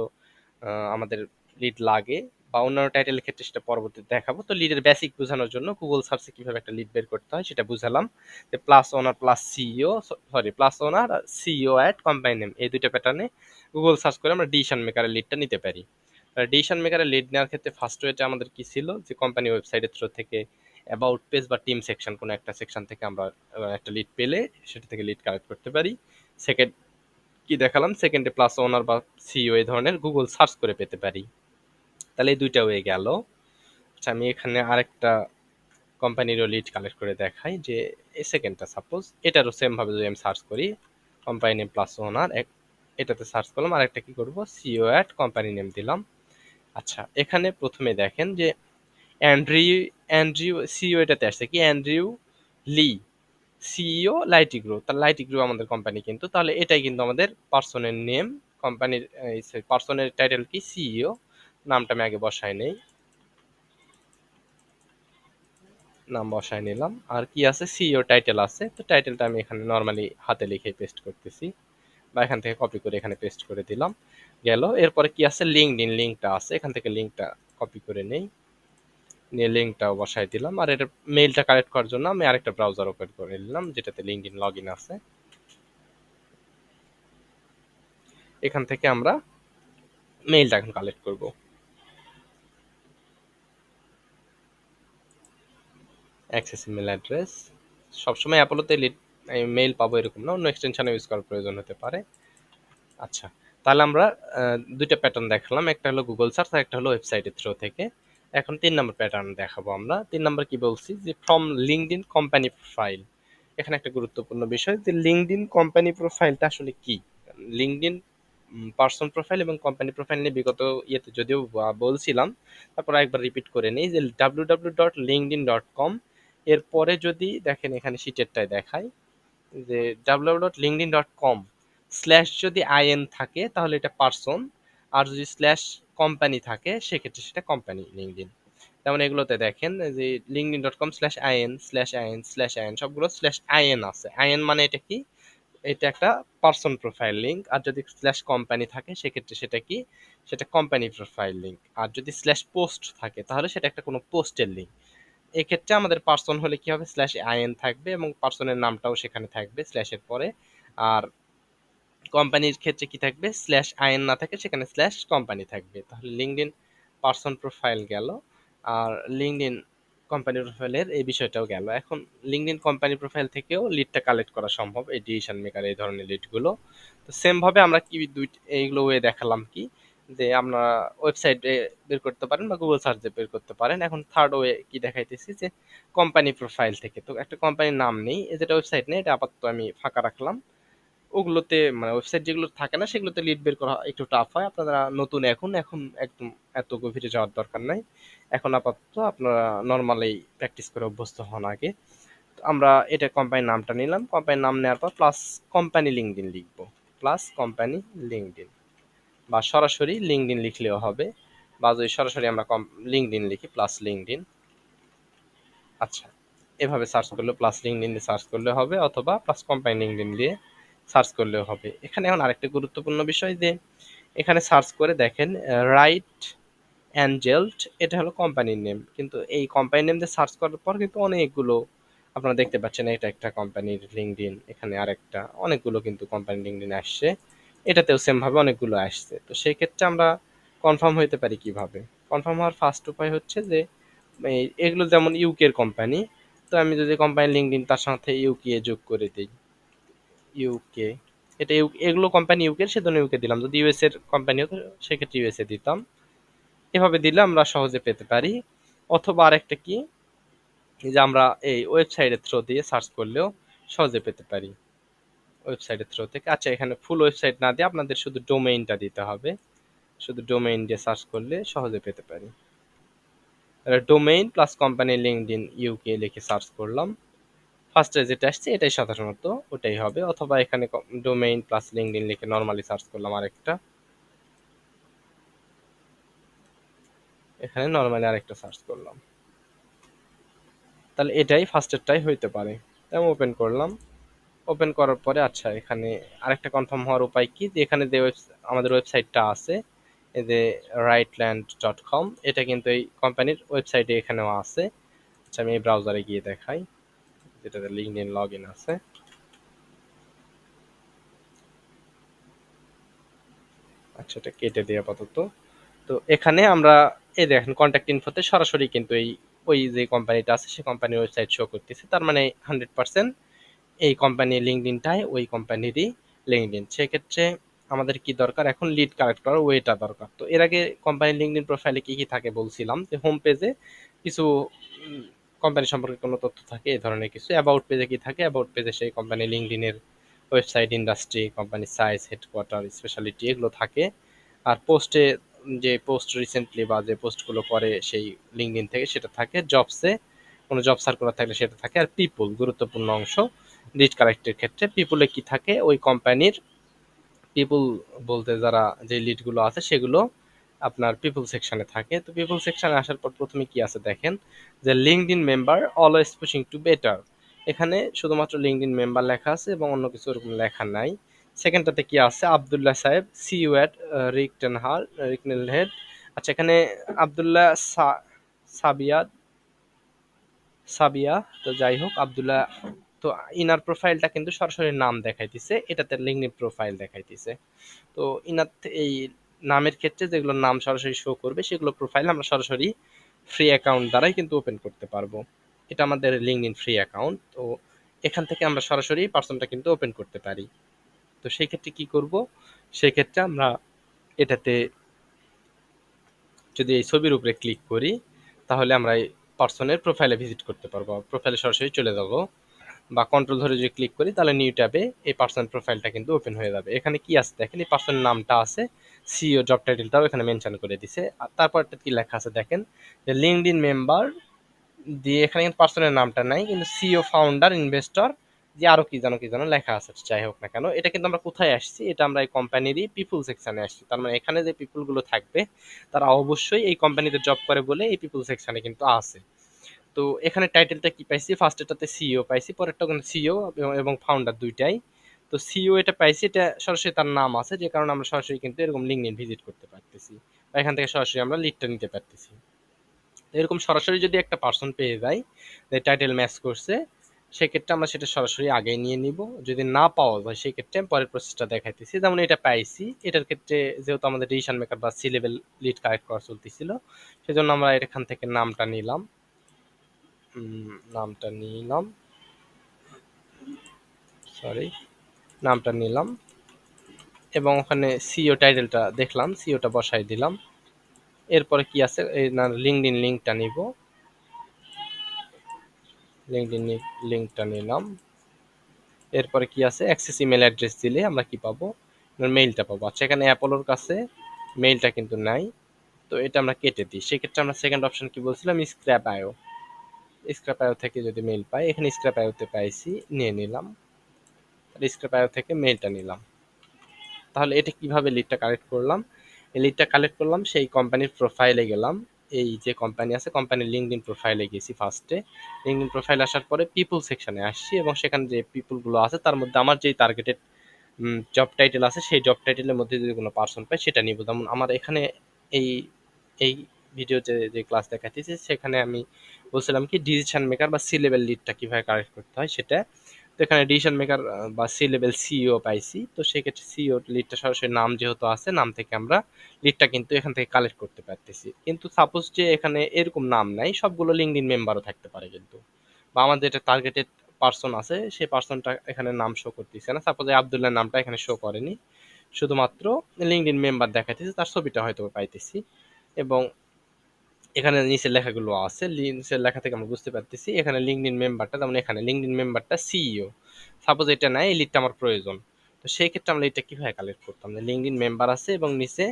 আমাদের লিড লাগে, বা অন্যান্য টাইটেলের ক্ষেত্রে সেটা পরবর্তীতে দেখাবো। তো লিডের বেসিক বোঝানোর জন্য গুগল সার্চে কিভাবে একটা লিড বের করতে হয় সেটা বুঝালাম। যে plus owner plus CEO, sorry plus owner CEO at company name, এই দুইটা প্যাটার্নে গুগল সার্চ করে আমরা ডিসিশন মেকারের লিডটা নিতে পারি। ডিসিশন মেকারের লিড নেওয়ার ক্ষেত্রে ফার্স্ট ওয়েটা আমাদের কি ছিল, যে কোম্পানি ওয়েবসাইটের থ্রু থেকে অ্যাবাউট পেজ বা টিম সেকশন, কোনো একটা সেকশন থেকে আমরা একটা লিড পেলে সেটা থেকে লিড কালেক্ট করতে পারি। সেকেন্ড কি দেখালাম, সেকেন্ডে প্লাস ওনার বা সিইও এই ধরনের গুগল সার্চ করে পেতে পারি। তাহলে এই দুইটা হয়ে গেল। আচ্ছা, আমি এখানে আরেকটা কোম্পানিরও লিড কালেক্ট করে দেখাই, যে এই সেকেন্ডটা সাপোজ এটারও সেম ভাবে যদি আমি সার্চ করি কোম্পানি নেম প্লাস ওনার, এটাতে সার্চ করলাম, আরেকটা কি করব সিইও অ্যাট কোম্পানি নেম দিলাম। আচ্ছা, এখানে প্রথমে দেখেন যে অ্যান্ড্রিউ সিইও এটাতে আসছে কি অ্যান্ড্রিউ লি, সিইও লাইটিগ্রো, তার লাইটিগ্রো আমাদের কোম্পানি, কিন্তু তাহলে এটাই কিন্তু আমাদের পার্সনের নেম, কোম্পানির পার্সনের টাইটেল কি সিইও, নামটা আমি আগে বসাই নেই, নাম বসাই নিলাম। আর কি আছে সিইও টাইটেল আছে, তো টাইটেলটা আমি এখানে নর্মালি হাতে লিখে পেস্ট করতেছি, বা এখান থেকে কপি করে এখানে পেস্ট করে দিলাম, গেল। এরপরে কি আছে লিঙ্কডইন, লিঙ্কটা আছে, এখান থেকে লিঙ্কটা কপি করে নেই, নিয়ে লিঙ্কটাও বসাই দিলাম। আর এটা মেইলটা কালেক্ট করার জন্য আমি আরেকটা ব্রাউজার ওপেন করে নিলাম যেটাতে লিঙ্কডইন লগ ইন আছে। এখান থেকে আমরা মেইলটা এখন কালেক্ট করব। অ্যাক্সেস ইমেল অ্যাড্রেস, সবসময় অ্যাপোলোতে মেইল পাবো এরকম না, অন্য এক্সটেনশন ইউজ করার প্রয়োজন হতে পারে। আচ্ছা, তাহলে আমরা দুইটা প্যাটার্ন দেখালাম, একটা হলো গুগল সার্চ আর একটা হলো ওয়েবসাইটের থ্রু থেকে। এখন 3 নম্বর প্যাটার্ন দেখাবো আমরা। 3 নম্বর কি বলছি, যে ফ্রম লিঙ্কডইন কোম্পানি প্রোফাইল। এখানে একটা গুরুত্বপূর্ণ বিষয়, যে লিঙ্কডইন কোম্পানি প্রোফাইলটা আসলে কি। লিঙ্কডইন পার্সন প্রোফাইল এবং কোম্পানি প্রোফাইল নিয়ে বিগত ইয়েতে যদিও বলছিলাম, তারপর একবার রিপিট করে নিই, যে www.linkedin.com এরপরে যদি দেখেন এখানে শীটেরটায় দেখায়, যে www.linkedin.com স্ল্যাশ যদি আইএন থাকে তাহলে এটা পার্সন, আর যদি স্ল্যাশ কোম্পানি থাকে সেক্ষেত্রে সেটা কোম্পানি লিঙ্কডইন। যেমন এগুলোতে দেখেন যে linkedin.com slash in slash in slash in সবগুলো স্ল্যাশ আইএন আছে। আইএন মানে এটা কি, এটা একটা পার্সন প্রোফাইল লিঙ্ক। আর যদি স্ল্যাশ কোম্পানি থাকে সেক্ষেত্রে সেটা কি, সেটা কোম্পানি প্রোফাইল লিঙ্ক। আর যদি স্ল্যাশ পোস্ট থাকে তাহলে সেটা একটা কোনো পোস্টের লিঙ্ক। এক্ষেত্রে আমাদের পার্সন হলে কি হবে, স্ল্যাশ আইএন থাকবে এবং পার্সনের নামটাও সেখানে থাকবে স্ল্যাশের পরে। আর কোম্পানির ক্ষেত্রে কি থাকবে, স্ল্যাশ আইএন না থাকে সেখানে স্ল্যাশ কোম্পানি থাকবে। তাহলে লিঙ্কডইন পার্সন প্রোফাইল গেল, আর লিঙ্কডইন কোম্পানি প্রোফাইলের এই বিষয়টাও গেল। এখন লিঙ্কডইন কোম্পানি প্রোফাইল থেকেও লিডটা কালেক্ট করা সম্ভব, এই ডিসিশন মেকার এই ধরনের লিডগুলো। তো সেম ভাবে আমরা কি এইগুলো ওয়ে দেখালাম কি, যে আমরা ওয়েবসাইটে বের করতে পারেন বা গুগল সার্চে বের করতে পারেন। এখন থার্ড ওয়ে কি দেখাইতেছি, যে কোম্পানি প্রোফাইল থেকে। তো একটা কোম্পানির নাম নেই, যেটা ওয়েবসাইট নেই, এটা আপাতত আমি ফাঁকা রাখলাম। ওগুলোতে মানে ওয়েবসাইট যেগুলো থাকে না সেগুলোতে লিড বের করা একটু টাফ হয়। আপনারা নতুন এখন এখন একদম এত গভীরে যাওয়ার দরকার নাই। এখন আপাতত আপনারা নর্মালি প্র্যাকটিস করে অভ্যস্ত হন আগে। তো আমরা এটা কোম্পানির নামটা নিলাম, কোম্পানির নাম নেওয়ার পর প্লাস কোম্পানি লিঙ্কডইন লিখবো, প্লাস কোম্পানি লিঙ্কডইন, বা সরাসরি লিঙ্কডইন লিখলেও হবে, বা যদি সরাসরি আমরা লিঙ্কডইন লিখি প্লাস লিঙ্কডইন। আচ্ছা, এভাবে সার্চ করলে প্লাস লিঙ্কডইন দিয়ে সার্চ করলে হবে, অথবা প্লাস কোম্পানি লিঙ্কডইন দিয়ে সার্চ করলেও হবে। এখানে এখন আরেকটা গুরুত্বপূর্ণ বিষয়, যে এখানে সার্চ করে দেখেন রাইট অ্যাঞ্জেলড, এটা হলো কোম্পানির নেম, কিন্তু এই কোম্পানির নেম দিয়ে সার্চ করার পর কিন্তু অনেকগুলো আপনারা দেখতে পাচ্ছেন, এটা একটা কোম্পানির লিঙ্কডইন, এখানে আরেকটা, অনেকগুলো কিন্তু কোম্পানি লিঙ্কডইন আসছে। এটাতেও সেম ভাবে অনেকগুলো আসছে। তো সেই ক্ষেত্রে আমরা কনফার্ম হইতে পারি কিভাবে, কনফার্ম হওয়ার ফার্স্ট উপায় হচ্ছে যে এগুলো যেমন ইউকের কোম্পানি, তো আমি যদি কোম্পানি লিঙ্কডইন তার সাথে ইউকে যোগ করে দিই, ইউকে, এটা এগুলো কোম্পানি ইউকে সেজন্য ইউকে দিলাম। যদি ইউএস এর কোম্পানি হতো সেক্ষেত্রে ইউএসএ দিতাম। এভাবে দিলে আমরা সহজে পেতে পারি। অথবা আরেকটা কি, যে আমরা এই ওয়েবসাইটের থ্রু দিয়ে সার্চ করলেও সহজে পেতে পারি, ওয়েবসাইটের থ্রু থেকে। আচ্ছা, এখানে ফুল ওয়েবসাইট না দিয়ে আপনাদের শুধু ডোমেইনটা দিতে হবে, শুধু ডোমেইন দিয়ে সার্চ করলে সহজে পেতে পারি। Domain plus company LinkedIn UK লিখে সার্চ করলাম, ফার্স্টে যেটা আসছে এটাই সাধারণত ওটাই হবে, অথবা এখানে ডোমেইন প্লাস লিঙ্কডইন লিখে নর্মালি সার্চ করলাম আরেকটা, এখানে নর্মালি আরেকটা সার্চ করলাম, তাহলে এটাই ফার্স্টেরটাই হইতে পারে। আমি ওপেন করলাম, ওপেন করার পরে আচ্ছা এখানে আরেকটা কনফার্ম হওয়ার উপায় কি, যে এখানে যে আমাদের ওয়েবসাইটটা আছে এই যে rightland.com, এটা কিন্তু এই কোম্পানির ওয়েবসাইটে এখানেও আছে। আচ্ছা আমি এই ব্রাউজারে গিয়ে দেখাই যেটাতে লিঙ্কডইন লগ ইন আছে। আচ্ছা এটা কেটে দিয়ে আপাতত। তো এখানে আমরা এই দেখেন কন্ট্যাক্ট ইনফোতে সরাসরি কিন্তু এই ওই যে কোম্পানিটা আছে সেই কোম্পানির ওয়েবসাইট শো করতেছে, তার মানে 100% এই কোম্পানির লিঙ্কডইনটাই ওই কোম্পানিরই লিঙ্কডইন। সেক্ষেত্রে আমাদের কি দরকার, এখন লিড কালেক্ট করার ওয়েটা দরকার। তো এর আগে কোম্পানির লিঙ্কডইন প্রোফাইলে কি কি থাকে বলছিলাম, যে হোম পেজে কিছু কোম্পানি সম্পর্কে কোনো তথ্য থাকে এই ধরনের কিছু, অ্যাবাউট পেজে কি থাকে, অ্যাবাউট পেজে সেই কোম্পানি লিঙ্কডইনের ওয়েবসাইট, ইন্ডাস্ট্রি, কোম্পানির সাইজ, হেডকোয়ার্টার, স্পেশালিটি এগুলো থাকে। আর পোস্টে যে পোস্ট রিসেন্টলি বা যে পোস্টগুলো করে সেই লিঙ্কডইন থেকে সেটা থাকে, জবসে কোনো জব সার্কুলার থাকলে সেটা থাকে। আর পিপুল গুরুত্বপূর্ণ অংশ লিড কালেক্টের ক্ষেত্রে, পিপুলে কি থাকে ওই কোম্পানির পিপুল বলতে যারা যে লিডগুলো আছে সেগুলো আপনার পিপল সেকশনে থাকে। তো পিপল সেকশনে আসার পর প্রথমে কি আছে দেখেন, যে LinkedIn member always pushing to better, এখানে শুধুমাত্র লিঙ্কডইন মেম্বার লেখা আছে এবং অন্য কিছু ওরকম লেখা নাই। সেকেন্ডটাতে কি আছে, আবদুল্লাহ সাহেব সিইও অ্যাট রিকনেল হেড। আচ্ছা এখানে আবদুল্লাহ সাবিয়া সাবিয়া, তো যাই হোক আবদুল্লাহ, তো ইনার প্রোফাইলটা কিন্তু সরাসরি নাম দেখাইতেছে, এটাতে লিঙ্কডইন প্রোফাইল দেখাইতেছে। তো ইনার এই নামের ক্ষেত্রে যেগুলো নাম সরাসরি শো করবে সেগুলো প্রোফাইল আমরা সরাসরি ফ্রি অ্যাকাউন্ট দ্বারাই কিন্তু ওপেন করতে পারবো। এটা আমাদের লিঙ্কডইন ফ্রি অ্যাকাউন্ট, তো এখান থেকে আমরা সরাসরি পার্সনটা কিন্তু ওপেন করতে পারি। তো সেই ক্ষেত্রে কি করব, সেই ক্ষেত্রে আমরা এটাতে যদি এই ছবির উপরে ক্লিক করি তাহলে আমরা এই পার্সনের প্রোফাইলে ভিজিট করতে পারবো, প্রোফাইলে সরাসরি চলে যাব, বা কন্ট্রোল ধরে যদি ক্লিক করি তাহলে নিউ ট্যাবে এই পার্সন প্রোফাইলটা কিন্তু ওপেন হয়ে যাবে। এখানে কি আছে দেখেন, এই পার্সনের নামটা আছে, সিইও জব টাইটেলটাও এখানে মেনশন করে দিছে। আর তারপরটা কি লেখা আছে দেখেন, যে লিঙ্কডইন মেম্বার দিয়ে এখানে কিন্তু পার্সনের নামটা নাই, কিন্তু সিইও ফাউন্ডার ইনভেস্টর যে আরো কি যেন লেখা আছে। যাই হোক না কেন, এটা কিন্তু আমরা কোথায় আসছি, এটা আমরা এই কোম্পানিরই পিপুল সেকশনে আসছি, তার মানে এখানে যে পিপুল গুলো থাকবে তারা অবশ্যই এই কোম্পানিতে জব করে বলে এই পিপুল সেকশনে কিন্তু আছে। তো এখানে টাইটেলটা কি পাইছি, ফার্স্টেরটাতে সিইও পাইছি, পরেরটা কিন্তু সিইও এবং ফাউন্ডার দুইটাই। তো সিইও এটা পাইছি, এটা সরাসরি তার নাম আছে, যে কারণে আমরা সরাসরি কিন্তু এরকম লিঙ্কডইন ভিজিট করতে পারতেছি, বা এখান থেকে সরাসরি আমরা লিডটা নিতে পারতেছি। এরকম সরাসরি যদি একটা পার্সন পেয়ে যাই যে টাইটেল ম্যাচ করছে, সেক্ষেত্রে আমরা সেটা সরাসরি আগেই নিয়ে নিব। যদি না পাওয়া যায় সেক্ষেত্রে আমি পরের প্রসেসটা দেখাইতেছি। যেমন এটা পাইছি, এটার ক্ষেত্রে যেহেতু আমাদের ডিসিশন মেকার বা সি লেভেল লিড কালেক্ট করা চলতেছিল, সেজন্য আমরা এখান থেকে নামটা নিলাম, নামটা নিলাম, সরি নামটা নিলাম, এবং ওখানে সিইও টাইটেলটা দেখলাম, সিইওটা বসাই দিলাম। এরপরে কি আছে, এই না লিঙ্কডইন লিঙ্কটা নিব, লিঙ্কডইন লিঙ্কটা নিলাম। এরপরে কি আছে, অ্যাক্সেস ইমেল অ্যাড্রেস দিলে আমরা কি পাবো, মেইলটা পাবো। আচ্ছা এখানে অ্যাপোলোর কাছে মেইলটা কিন্তু নাই, তো এটা আমরা কেটে দিই। সেক্ষেত্রে আমরা সেকেন্ড অপশন কি বলছিলাম, স্ক্র্যাপ আইও, স্ক্র্যাপ আইও থেকে যদি মেইল পাই, এখানে স্ক্র্যাপ আইওতে পাইছি, নিয়ে নিলাম, স্ক্র্যাপ আইও থেকে মেইলটা নিলাম। তাহলে এটা কিভাবে লিডটা কালেক্ট করলাম, এই লিডটা কালেক্ট করলাম সেই কোম্পানির প্রোফাইলে গেলাম, এই যে কোম্পানি আছে কোম্পানির লিঙ্কডইন প্রোফাইলে গেছি, ফার্স্টে লিঙ্কডইন প্রোফাইল আসার পরে পিপল সেকশনে আসছি, এবং সেখানে যে পিপলগুলো আছে তার মধ্যে আমার যেই টার্গেটেড জব টাইটেল আছে সেই জব টাইটেলের মধ্যে যদি কোনো পার্সন পাই সেটা নিব। যেমন আমার এখানে এই এই ভিডিওতে যে ক্লাস দেখাচ্ছি সেখানে আমি বলছিলাম কি ডিসিশন মেকার বা সি লেভেল লিডটা কিভাবে কালেক্ট করতে হয় সেটা। তো এখানে ডিসিশন মেকার বা সি লেভেল সিইও পাইছি, তো সেক্ষেত্রে সিইও লিডটা সরাসরি নাম যেহেতু আছে, নাম থেকে আমরা লিডটা কিন্তু এখান থেকে কালেক্ট করতে পারতেছি। কিন্তু সাপোজ যে এখানে এরকম নাম নাই, সবগুলো লিঙ্কডইন মেম্বারও থাকতে পারে কিন্তু, বা আমাদের যেটা টার্গেটেড পার্সন আছে সেই পার্সনটা এখানে নাম শো করতেছে না, সাপোজ আবদুল্লাহ নামটা এখানে শো করেনি, শুধুমাত্র লিঙ্কডইন মেম্বার দেখাইতেছে, তার ছবিটা হয়তো পাইতেছি। এবং এখানে নিচের লেখাগুলো আছে, নিচের লেখা থেকে আমরা বুঝতে পারতেছি এখানে লিঙ্কডইন মেম্বারটা, যেমন এখানে লিঙ্কডইন মেম্বারটা সিইও, সাপোজ এটা নাই, এই লিডটা আমার প্রয়োজন, তো সেই ক্ষেত্রে আমরা লিডটা কিভাবে কালেক্ট করতাম, লিঙ্কডইন মেম্বার আছে এবং নিচে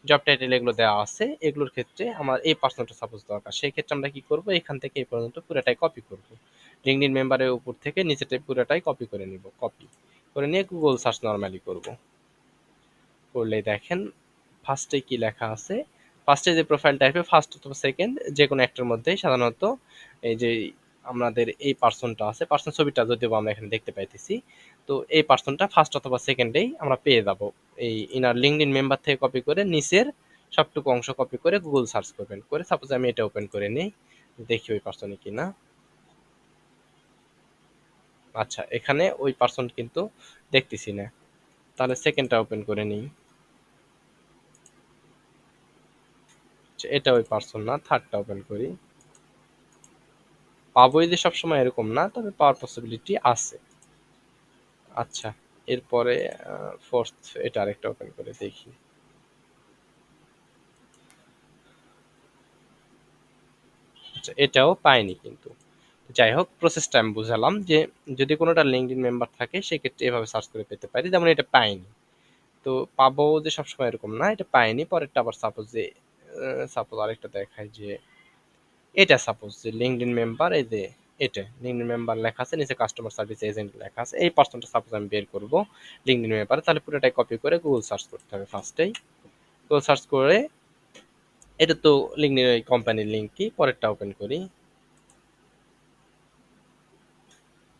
জব টাইটেল এগুলো দেওয়া আছে, এগুলোর ক্ষেত্রে আমার এই পার্সনটা সাপোজ দরকার। সেই ক্ষেত্রে আমরা কি করব, এখান থেকে এই পর্যন্ত পুরোটাই কপি করব। লিঙ্কডইন মেম্বারের উপর থেকে নিচেটাই পুরোটাই কপি করে নিব, কপি করে নিয়ে গুগল সার্চ নরমালি করব। করলে দেখেন ফার্স্টে কি লেখা আছে, ফার্স্টে যে প্রোফাইল টাইপে ফার্স্ট অথবা সেকেন্ড যে কোনো একটার মধ্যেই সাধারণত এই যে আমাদের এই পার্সনটা আছে, পার্সন ছবিটা যদিও আমরা এখানে দেখতে পাইতেছি, তো এই পার্সনটা ফার্স্ট অথবা সেকেন্ডেই আমরা পেয়ে যাব। এই ইনার লিঙ্কডইন মেম্বার থেকে কপি করে নিচের সবটুকু অংশ কপি করে গুগল সার্চ করবেন, করে সাপোজ আমি এটা ওপেন করে নিই, দেখি ওই পার্সনে কিনা। আচ্ছা, এখানে ওই পার্সন কিন্তু দেখতেছি না, তাহলে সেকেন্ডটা ওপেন করে নিই। এটা ওই পার্সন না, থার্ডটা ওপেন করি। পাবোই যে সবসময় এরকম না, তবে পাওয়ার পসিবিলিটি আছে। আচ্ছা, এরপরে ফোর্থ এটা আরেকটা ওপেন করে দেখি। আচ্ছা, এটাও পাইনি কিন্তু। যাই হোক, প্রসেসটা আমি বুঝালাম যে যদি কোনোটা লিঙ্কডইন মেম্বার থাকে সেক্ষেত্রে এভাবে সার্চ করে পেতে পারি, যেমন এটা পাইনি। তো পাবো যে সবসময় এরকম না, এটা পাইনি। পরেরটা আবার সাপোজ যে সাপোজ আরেকটা দেখায় যে এটা সাপোজ যে লিঙ্কডইন মেম্বার, এই যে এটা লিঙ্কডইন মেম্বার লেখা আছে, নিচে কাস্টমার সার্ভিস এজেন্ট লেখা আছে, এই পার্সনটা সাপোজ আমি বের করব লিঙ্কডইন মেম্বার, তাহলে পুরোটাই কপি করে গুগল সার্চ করতে হবে। ফার্স্টেই গুগল সার্চ করে এটা তো লিঙ্কডইন ওই কোম্পানির লিঙ্ক, কি পরেরটা ওপেন করি।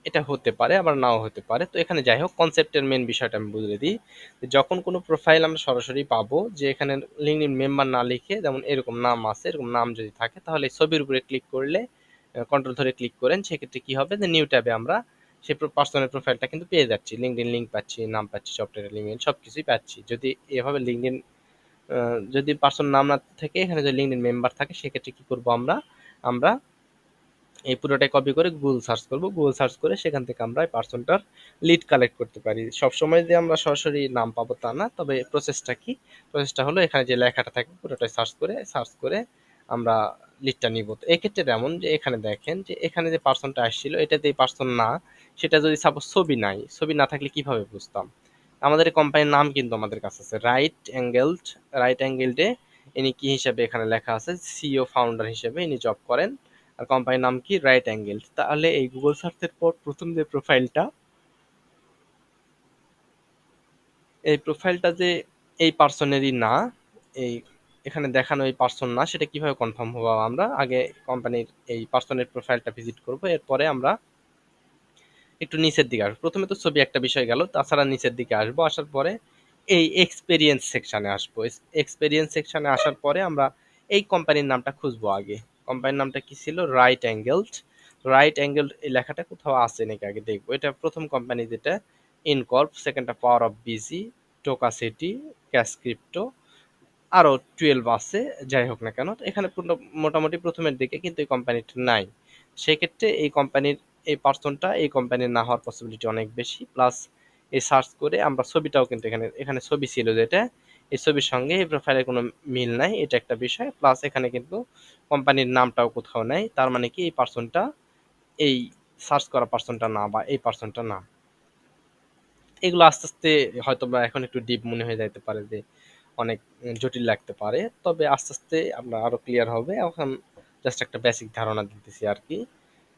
এটা হতে পারে আবার নাও হতে পারে। তো এখানে যাই হোক, কনসেপ্টের মেন বিষয়টা আমি বুঝিয়ে দিই। যখন কোনো প্রোফাইল আমরা সরাসরি পাবো, যে এখানে লিঙ্কডইন মেম্বার না লিখে যেমন এরকম নাম আছে, এরকম নাম যদি থাকে তাহলে ছবির উপরে ক্লিক করলে কন্ট্রোল ধরে ক্লিক করেন, সেক্ষেত্রে কি হবে যে নিউ ট্যাবে আমরা সেই পার্সোনাল প্রোফাইলটা কিন্তু পেয়ে যাচ্ছি, লিঙ্কডইন লিঙ্ক পাচ্ছি, নাম পাচ্ছি, সফটওয়্যার লিঙ্ক সব কিছুই পাচ্ছি। যদি এভাবে লিঙ্কডইন যদি পার্সন নাম না থেকে এখানে যদি লিঙ্কডইন মেম্বার থাকে, সেক্ষেত্রে কি করব আমরা, আমরা এই পুরোটাই কপি করে গুগল সার্চ করব, গুগল সার্চ করে সেখান থেকে আমরা এই পার্সনটার লিড কালেক্ট করতে পারি। সবসময় যে আমরা সরাসরি নাম পাবো তা না, তবে প্রসেসটা কি, প্রসেসটা হলো এখানে যে লেখাটা থাকে পুরোটাই সার্চ করে আমরা লিডটা নিব। তো এক্ষেত্রে যেমন যে এখানে দেখেন যে এখানে যে পার্সনটা আসছিল এটাতে এই পার্সন না, সেটা যদি সাপোজ ছবি নাই, ছবি না থাকলে কিভাবে বুঝতাম। আমাদের এই কোম্পানির নাম কিন্তু আমাদের কাছে আছে রাইট অ্যাঙ্গেলডে, ইনি কি হিসাবে এখানে লেখা আছে, সিইও ফাউন্ডার হিসেবে ইনি জব করেন, আর কোম্পানির নাম কি রাইট অ্যাঙ্গেল। তাহলে এই গুগল সার্চের পর প্রথম যে প্রোফাইলটা, এই প্রোফাইলটা যে এই পার্সনেরই না, এই এখানে দেখানো এই পার্সন না, সেটা কিভাবে কনফার্ম হবো, আমরা আগে কোম্পানির এই পার্সনের প্রোফাইলটা ভিজিট করব, এরপরে আমরা একটু নিচের দিকে আসবো। প্রথমে তো ছবি একটা বিষয় গেল, তাছাড়া নিচের দিকে আসবো, আসার পরে এই এক্সপেরিয়েন্স সেকশনে আসবো। এক্সপেরিয়েন্স সেকশনে আসার পরে আমরা এই কোম্পানির নামটা খুঁজবো আগে। কোম্পানির নামটা কি ছিল, রাইট অ্যাঙ্গেল এই লেখাটা কোথাও আছে নাকি আগে দেখবো। এটা প্রথম কোম্পানি যেটা ইনকর্প, সেকেন্ডটা পাওয়ার অফ বিজি, টোকা সিটি, ক্যাশ ক্রিপ্টো, আরো 12 আছে। যাই হোক না কেন, তো এখানে মোটামুটি প্রথমের দিকে কিন্তু এই কোম্পানিটা নাই। সেক্ষেত্রে এই কোম্পানির এই পার্সনটা এই কোম্পানির না হওয়ার পসিবিলিটি অনেক বেশি। প্লাস এই সার্চ করে আমরা ছবিটাও কিন্তু এখানে এখানে ছবি ছিল যেটা, এই ছবির সঙ্গে এই প্রোফাইলের কোনো মিল নাই, এটা একটা বিষয়। প্লাস এখানে কিন্তু কোম্পানির নামটাও কোথাও নাই, তার মানে কি এই পার্সনটা এই সার্চ করা পার্সনটা না, বা এই পার্সনটা না। এগুলো আস্তে আস্তে হয়তো বা এখন একটু ডিপ মনে হয়ে যাইতে পারে যে অনেক জটিল লাগতে পারে, তবে আস্তে আস্তে আমরা আরো ক্লিয়ার হবে। এখন জাস্ট একটা বেসিক ধারণা দিতেছি আর কি।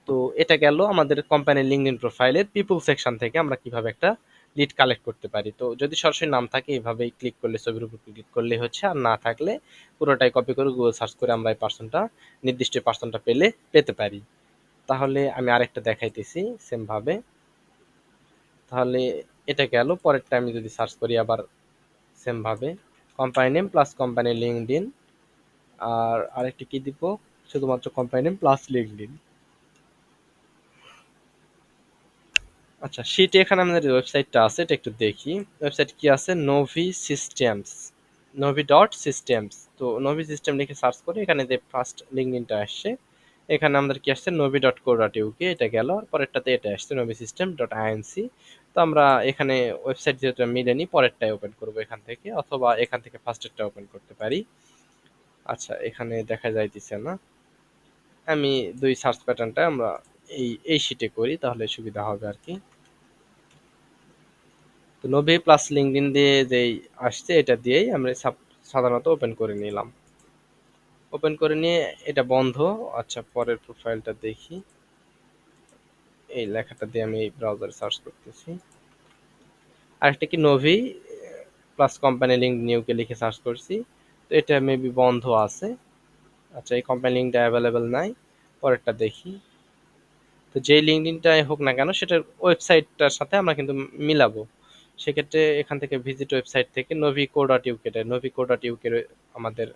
তো এটা গেল আমাদের কোম্পানির লিঙ্কডইন প্রোফাইলের পিপল সেকশন থেকে আমরা কিভাবে একটা লিড কালেক্ট করতে পারি। তো যদি সরাসরি নাম থাকে এইভাবেই ক্লিক করলে, ছবির উপর ক্লিক করলে হচ্ছে, আর না থাকলে পুরোটাই কপি করে গুগল সার্চ করে আমরা এই পার্সনটা, নির্দিষ্ট পার্সনটা পেতে পারি। তাহলে আমি আরেকটা দেখাইতেছি সেম ভাবে। তাহলে এটা গেল, পরেরটা আমি যদি সার্চ করি আবার সেম ভাবে, company name plus company LinkedIn, আর আরেকটি কি দিব, শুধুমাত্র কোম্পানি নেম প্লাস লিঙ্কডইন। আচ্ছা, শীটে এখানে আমাদের ওয়েবসাইটটা আছে, এটা একটু দেখি। ওয়েবসাইট কি আছে, novi.systems। তো নোভি সিস্টেম লিখে সার্চ করে এখানে যে ফার্স্ট লিঙ্কডইনটা আসছে, এখানে আমাদের কি আসছে, novi.co.uk, এটা গেল। আর পরেরটাতে এটা আসছে novisystem.inc। তো আমরা এখানে ওয়েবসাইট যেহেতু মিলেনি, পরেরটাই ওপেন করব এখান থেকে, অথবা এখান থেকে ফার্স্টেরটা ওপেন করতে পারি। আচ্ছা, এখানে দেখা যাইতেছে না, আমি দুই সার্চ প্যাটার্নটা আমরা এই শীটে করি তাহলে সুবিধা হবে আর কি। তো নোভি প্লাস লিঙ্কডইন দিয়ে যেই আসছে এটা দিয়েই আমরা সাধারণত ওপেন করে নিলাম। ওপেন করে নিয়ে এটা বন্ধ। আচ্ছা, পরের প্রোফাইলটা দেখি। এই লেখাটা দিয়ে আমি এই ব্রাউজারে সার্চ করতেছি। আরেকটা কি নোভি প্লাস কোম্পানি লিঙ্ক নিউকে লিখে সার্চ করছি, তো এটা মেবি বন্ধ আছে। আচ্ছা, এই কোম্পানি লিঙ্কটা অ্যাভেলেবেল নাই। পরেরটা দেখি। তো যেই লিঙ্কডিনটাই হোক না কেন সেটার ওয়েবসাইটটার সাথে আমরা কিন্তু মিলাবো। সেক্ষেত্রে এখান থেকে ভিজিট ওয়েবসাইট থেকে novico.uk আমাদের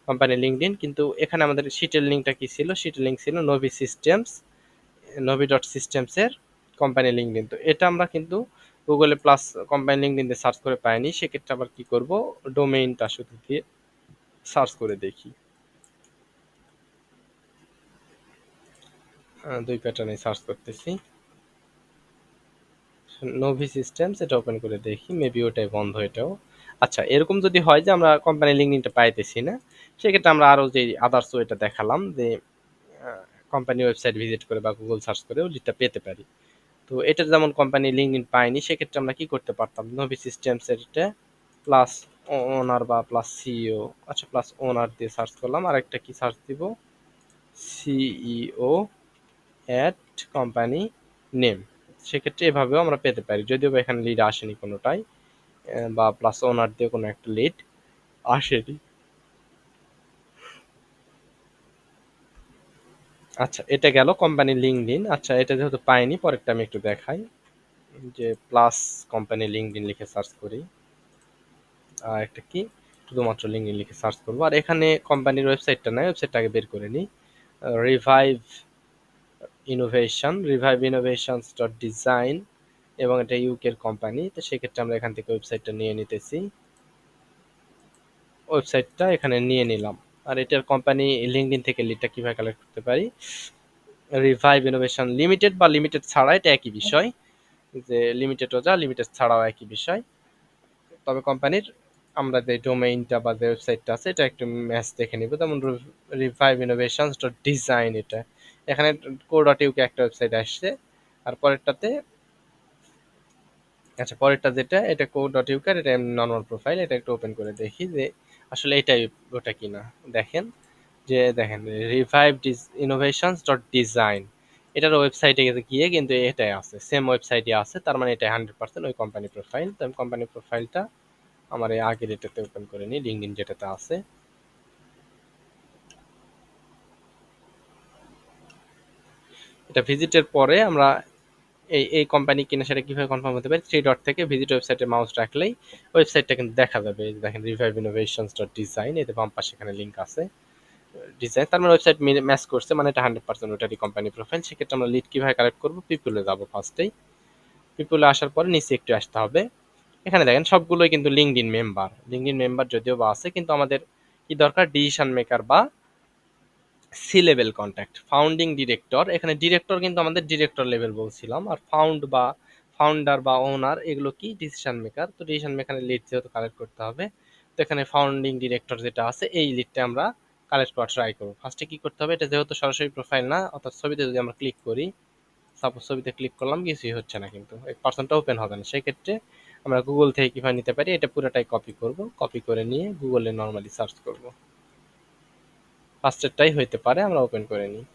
কোম্পানি লিঙ্কডিন, কিন্তু এখানে আমাদের শিটের লিঙ্কটা কি ছিল? শিটের লিঙ্ক ছিল novi.systems এর কোম্পানি লিঙ্কডিন। তো এটা আমরা কিন্তু গুগলে প্লাস কোম্পানি লিঙ্কডিন দিয়ে সার্চ করে পাইনি। সেক্ষেত্রে আবার কি করব, ডোমেইনটা শুধু দিয়ে সার্চ করে দেখি। দুই প্যাটার্নে সার্চ করতেছি। নোভি সিস্টেমস এটা ওপেন করে দেখি, মেবি ওটাই বন্ধ এটাও। আচ্ছা, এরকম যদি হয় যে আমরা কোম্পানি লিঙ্কডিনটা পাইতেছি না, সেক্ষেত্রে আমরা আরও যে আদার্স ওয়েটা দেখালাম যে কোম্পানি ওয়েবসাইট ভিজিট করে বা গুগল সার্চ করেও লিডটা পেতে পারি। তো এটার যেমন কোম্পানি লিঙ্কডিন পাইনি, সেক্ষেত্রে আমরা কি করতে পারতাম, নোভি সিস্টেমস এটা প্লাস ওনার বা প্লাস সিইও, আচ্ছা প্লাস ওনার দিয়ে সার্চ করলাম। আরেকটা কি সার্চ দিব, সিইও অ্যাট কোম্পানি নেম। সেক্ষেত্রে এভাবেও আমরা পেতে পারি, যদিও বা এখানে লিড আসেনি কোনোটাই, বা প্লাস ওনার দিয়ে কোনো একটা লিড আসেনি। আচ্ছা, এটা গেল কোম্পানি লিঙ্কডিন। আচ্ছা, এটা যেহেতু পাইনি, পরেরটা আমি একটু দেখাই, যে প্লাস কোম্পানি লিঙ্কডিন লিখে সার্চ করি। আর একটা কি, শুধুমাত্র লিঙ্কডিন লিখে সার্চ করবো। আর এখানে কোম্পানির ওয়েবসাইটটা নাই, ওয়েবসাইটটা আগে বের করে নিই। রিভাইভ ইনোভেশনস.ডিজাইন, এবং এটা ইউকের কোম্পানি। তো সেক্ষেত্রে আমরা এখান থেকে ওয়েবসাইটটা নিয়ে নিতেছি। ওয়েবসাইটটা এখানে নিয়ে নিলাম। আর এটার কোম্পানি লিঙ্কডিন থেকে লিডটা কিভাবে কালেক্ট করতে পারি, রিভাইভ ইনোভেশন লিমিটেড বা লিমিটেড ছাড়া এটা একই বিষয়, যে লিমিটেডও যা লিমিটেড ছাড়াও একই বিষয়। তবে কোম্পানির আমরা যে ডোমেইনটা বা যে ওয়েবসাইটটা আছে এটা একটু ম্যাচ দেখে নিব। যেমন রিভাইভ ইনোভেশনস ডট ডিজাইন, এটা এখানে co.uk একটা ওয়েবসাইট আসছে। আর পরেরটাতে, আচ্ছা পরেরটা যেটা, এটা co.uk, এটা নর্মাল প্রোফাইল। এটা একটু ওপেন করে দেখি যে আসলে এটাই ওটা কিনা। দেখেন দেখেন রিভাইভ ইনোভেশনস ডট ডিজাইন, এটার ওয়েবসাইটে গিয়ে কিন্তু এটাই আছে, সেম ওয়েবসাইটে আছে। তার মানে এটা 100% ওই কোম্পানি প্রোফাইল। তো আমি কোম্পানি প্রোফাইলটা আমার এই আগের এটাতে ওপেন করে নিই, লিঙ্কডইন যেটাতে আছে। এটা ভিজিটের পরে আমরা এই কোম্পানি কিনা সেটা কিভাবে কনফার্ম হতে পারে, থ্রি ডট থেকে ভিজিট ওয়েবসাইটে মাউস রাখলেই ওয়েবসাইটটা কিন্তু দেখা যাবে। দেখেন রিভাইভ ইনোভেশনস ডট ডিজাইন, এতে বাম পাশে এখানে লিঙ্ক আছে ডিজাইন। তার মানে ওয়েবসাইট ম্যাচ করছে, মানে এটা 100% ওটারই কোম্পানি প্রোফাইল। সেক্ষেত্রে আমরা লিড কিভাবে কালেক্ট করবো, পিপলে যাবো ফার্স্টেই। পিপলে আসার পরে নিচে একটু আসতে হবে। এখানে দেখেন সবগুলোই কিন্তু লিঙ্কডইন মেম্বার যদিও বা আছে, কিন্তু আমাদের কি দরকার, ডিসিশন মেকার বা C level contact, founding director. এখানে ডিরেক্টর কিন্তু আমাদের ডিরেক্টর লেভেল বলছিলাম, আর ফাউন্ডার বা ওনার এগুলো কি, ডিসিশন মেকার। তো ডিসিশন মেকারের লিড যেহেতু কালেক্ট করতে হবে, তো এখানে ফাউন্ডিং ডিরেক্টর যেটা আছে এই লিডটা আমরা কালেক্ট করা ট্রাই করবো। ফার্স্টে কি করতে হবে, এটা যেহেতু সরাসরি প্রোফাইল না, অর্থাৎ ছবিতে যদি আমরা ক্লিক করি, সাপোজ ছবিতে ক্লিক করলাম, কিছুই হচ্ছে না, কিন্তু এই পার্সনটা ওপেন হবে না। সেক্ষেত্রে আমরা গুগল থেকে কিভাবে নিতে পারি, এটা পুরোটাই কপি করে নিয়ে গুগলে নর্মালি সার্চ করব। ফার্স্টেরটাই হইতে পারে, আমরা ওপেন করে নিই।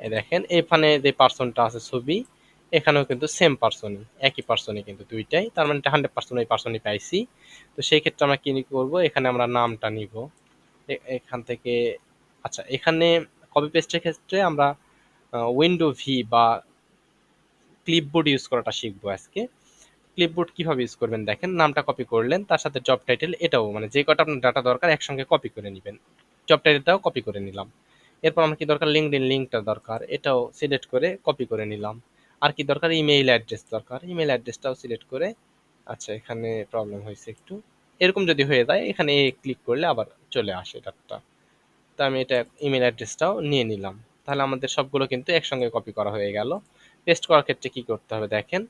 এই দেখেন এখানে যে পার্সনটা আছে ছবি, এখানেও কিন্তু সেম পার্সনই, একই পার্সনই কিন্তু দুইটাই। তার মানে 100% এই পার্সনই পাইছি। তো সেই ক্ষেত্রে আমরা কি করব, এখানে আমরা নামটা নিব এখান থেকে। আচ্ছা, এখানে কপি পেস্টের ক্ষেত্রে আমরা উইন্ডো ভি বা ক্লিপবোর্ড ইউজ করাটা শিখবো আজকে। ক্লিপবোর্ড কিভাবে ইউজ করবেন, দেখেন নামটা কপি করলেন, তার সাথে জব টাইটেল, এটাও মানে যে কটা আপনার ডাটা দরকার একসঙ্গে কপি করে নেবেন। জব টাইটেলটাও কপি করে নিলাম। এরপর আমার কি দরকার, লিঙ্কডইন লিঙ্কটা দরকার, এটাও সিলেক্ট করে কপি করে নিলাম। আর কি দরকার, ইমেইল অ্যাড্রেস দরকার, ইমেইল অ্যাড্রেসটাও সিলেক্ট করে। আচ্ছা, এখানে প্রবলেম হয়েছে একটু। এরকম যদি হয়ে যায়, এখানে ক্লিক করলে আবার চলে আসে ডাটা। তো আমি এটা ইমেল অ্যাড্রেসটাও নিয়ে নিলাম। তাহলে আমাদের সবগুলো কিন্তু একসঙ্গে কপি করা হয়ে গেল। পেস্ট করার ক্ষেত্রে কি করতে হবে, দেখেন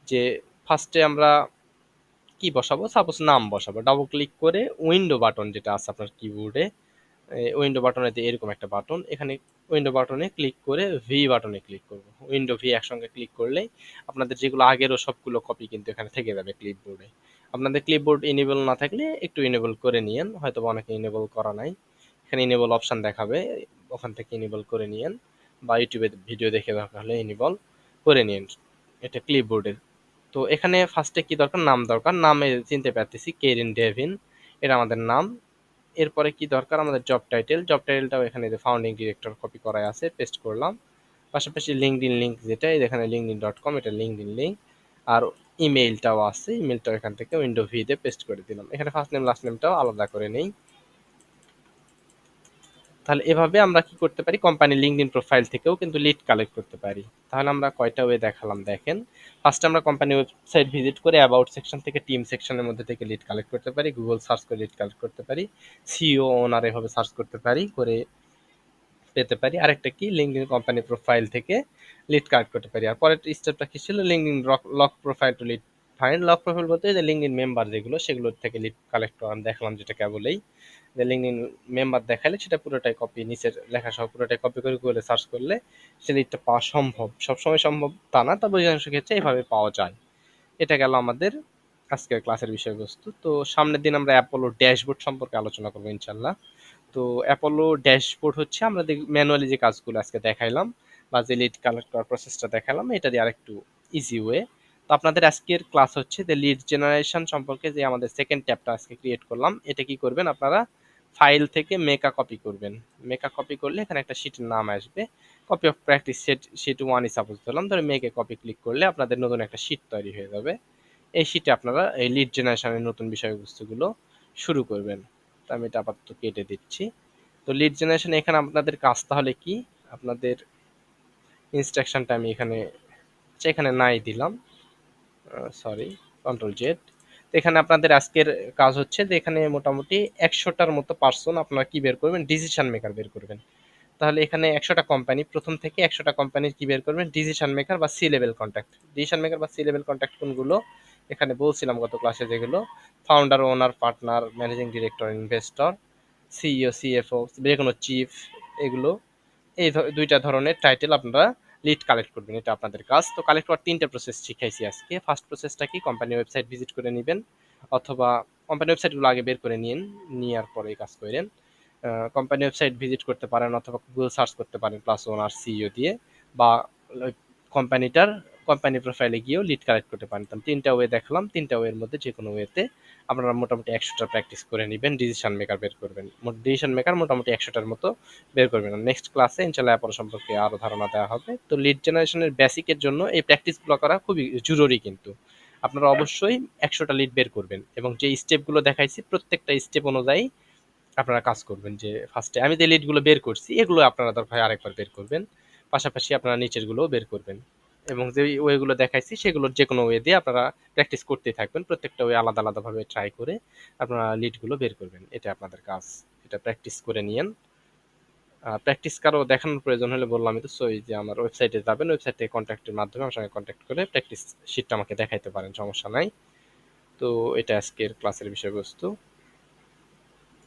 যে ফার্স্টে আমরা কি বসাবো, সাপোজ নাম বসাবো। ডাবল ক্লিক করে উইন্ডো বাটন যেটা আছে আপনার কিবোর্ডে, উইন্ডো বাটনে এরকম একটা বাটন, এখানে উইন্ডো বাটনে ক্লিক করে ভি বাটনে ক্লিক করব। উইন্ডো ভি একসঙ্গে ক্লিক করলেই আপনাদের যেগুলো আগেরও সবগুলো কপি কিন্তু এখানে থেকে যাবে ক্লিপবোর্ডে। আপনাদের ক্লিপবোর্ড ইনেবল না থাকলে একটু ইনেবল করে নিয়েন, হয়তো অনেকে ইনেবল করা নাই, এখানে ইনেবল অপশন দেখাবে, ওখান থেকে ইনেবল করে নিয়েন, বা ইউটিউবে ভিডিও দেখে দরকার হলে ইনেবল করে নিন। এটা ক্লিপবোর্ডের। তো এখানে ফার্স্টে কি দরকার, নাম দরকার, নামে চিনতে পারতেছি কেরিন ডেভিন, এটা আমাদের নাম। এরপরে কি দরকার, আমাদের জব টাইটেল, জব টাইটেলটাও এখানে যে ফাউন্ডিং ডিরেক্টর কপি করা আছে পেস্ট করলাম। পাশাপাশি লিঙ্কডইন লিঙ্ক, যেটা এখানে linkedin.com, এটা লিঙ্কডইন লিঙ্ক। আর ইমেইলটাও আছে, ইমেইলটাও এখান থেকে উইন্ডো ভি তে পেস্ট করে দিলাম। এখানে ফার্স্ট নেম লাস্ট নেমটাও আলাদা করে নেই। তাহলে এভাবে আমরা কি করতে পারি, কোম্পানি লিঙ্কডইন প্রোফাইল থেকেও কিন্তু লিড কালেক্ট করতে পারি। তাহলে আমরা কয়টা ওয়ে দেখালাম দেখেন। ফার্স্ট আমরা কোম্পানি ওয়েবসাইট ভিজিট করে অ্যাবাউট সেকশন থেকে টিম সেকশনের মধ্যে থেকে লিড কালেক্ট করতে পারি, গুগল সার্চ করে লিড কালেক্ট করতে পারি, সিইও ওনার এভাবে সার্চ করতে পারি, করে পেতে পারি। আরেকটা কি, লিঙ্কডইন কোম্পানি প্রোফাইল থেকে লিড কালেক্ট করতে পারি। আর পরের স্টেপটা কি ছিল, LinkedIn lock profile to lead find. Lock profile বলতে যে লিঙ্কডইন মেম্বার যেগুলো, সেগুলোর থেকে লিড কালেক্ট করা দেখলাম, যেটা কেবলই যে লিঙ্কডইন মেম্বার দেখালে সেটা পুরোটাই কপি, নিচের লেখা সহ পুরোটাই কপি করে গুগলে সার্চ করলে সে লিডটা পাওয়া সম্ভব। সবসময় সম্ভব তা না, তবে অধিকাংশ ক্ষেত্রে এইভাবে পাওয়া যায়। এটা গেল আমাদের আজকের ক্লাসের বিষয়বস্তু। তো সামনের দিন আমরা অ্যাপোলো ড্যাশবোর্ড সম্পর্কে আলোচনা করবো ইনশাল্লাহ। তো অ্যাপোলো ড্যাশবোর্ড হচ্ছে আমরা ম্যানুয়ালি যে কাজগুলো আজকে দেখাইলাম, বা যে লিড কালেক্ট করার প্রসেসটা দেখালাম, এটা দিয়ে আরেকটু ইজি ওয়ে। তো আপনাদের আজকের ক্লাস হচ্ছে যে লিড জেনারেশন সম্পর্কে, যে আমাদের সেকেন্ড ট্যাবটা আজকে ক্রিয়েট করলাম, এটা কি করবেন আপনারা, ফাইল থেকে মেকা কপি করবেন। মেকা কপি করলে এখানে একটা শিটের নাম আসবে, copy of practice sheet 1 suppose ধরলাম, ধরে মেকে কপি ক্লিক করলে আপনাদের নতুন একটা শিট তৈরি হয়ে যাবে। এই শিটে আপনারা এই লিড জেনারেশনের নতুন বিষয়বস্তুগুলো শুরু করবেন। তো আমি এটা আপাতত কেটে দিচ্ছি। তো লিড জেনারেশন এখানে আপনাদের কাজ তাহলে কি, আপনাদের ইনস্ট্রাকশনটা আমি এখানে নাই দিলাম, সরি, কন্ট্রোল জেড। তো এখানে আপনাদের আজকের কাজ হচ্ছে যে এখানে মোটামুটি 100টার মতো পার্সন আপনারা কি বের করবেন, ডিসিশন মেকার বের করবেন। তাহলে এখানে 100টা কোম্পানি, প্রথম থেকে 100টা কোম্পানির কি বের করবেন, ডিসিশন মেকার বা C level contact. Decision maker বা সি লেভেল কন্ট্যাক্ট কোনগুলো, এখানে বলছিলাম গত ক্লাসে যেগুলো, founder, owner, partner, managing director, investor, CEO, CFO, যে কোনো চিফ, এগুলো, এই দুইটা ধরনের টাইটেল আপনারা লিড কালেক্ট করবেন, এটা আপনাদের কাজ। তো কালেক্ট করার তিনটা প্রসেস শিখাইছি আজকে। ফার্স্ট প্রসেসটা কি, কোম্পানি ওয়েবসাইট ভিজিট করে নেবেন, অথবা কোম্পানি ওয়েবসাইটগুলো আগে বের করে নিন, নেওয়ার পরে কাজ করেন। কোম্পানি ওয়েবসাইট ভিজিট করতে পারেন, অথবা গুগল সার্চ করতে পারেন প্লাস ওনার সিইও দিয়ে, বা কোম্পানিটার কোম্পানি প্রোফাইলে গিয়েও লিড কালেক্ট করতে পারেন। তিনটা ওয়ে দেখলাম, তিনটা ওয়ের মধ্যে যে কোনো ওয়েতে আপনারা মোটামুটি 100টা প্র্যাকটিস করে নেবেন, ডিসিশন মেকার বের করবেন। ডিসিশন মেকার মোটামুটি 100টার মতো বের করবেন। নেক্সট ক্লাসে ইনশাল্লাহ অ্যাপল সম্পর্কে আরও ধারণা দেওয়া হবে। তো লিড জেনারেশনের বেসিকের জন্য এই প্র্যাকটিসগুলো করা খুবই জরুরি কিন্তু। আপনারা অবশ্যই 100টা লিড বের করবেন, এবং যে স্টেপগুলো দেখাইছি প্রত্যেকটা স্টেপ অনুযায়ী আপনারা কাজ করবেন। যে ফার্স্টে আমি যে লিডগুলো বের করছি এগুলো আপনারা দরকার হয় আরেকবার বের করবেন, পাশাপাশি আপনারা নিচেরগুলোও বের করবেন, এবং যে ওয়েগুলো দেখাইছি সেগুলোর যে কোনো ওয়ে দিয়ে আপনারা প্র্যাকটিস করতেই থাকবেন। প্রত্যেকটা ওয়ে আলাদা আলাদাভাবে ট্রাই করে আপনারা লিডগুলো বের করবেন, এটা আপনাদের কাজ। এটা প্র্যাকটিস করে নিয়েন। প্র্যাকটিস কারো দেখানোর প্রয়োজন হলে বললামই তো, সো এই যে আমার ওয়েবসাইটে যাবেন, ওয়েবসাইট থেকে কন্ট্যাক্টের মাধ্যমে আমার সঙ্গে কন্ট্যাক্ট করে প্র্যাকটিস শিটটা আমাকে দেখাইতে পারেন, সমস্যা নাই। তো এটা আজকের ক্লাসের বিষয়বস্তু।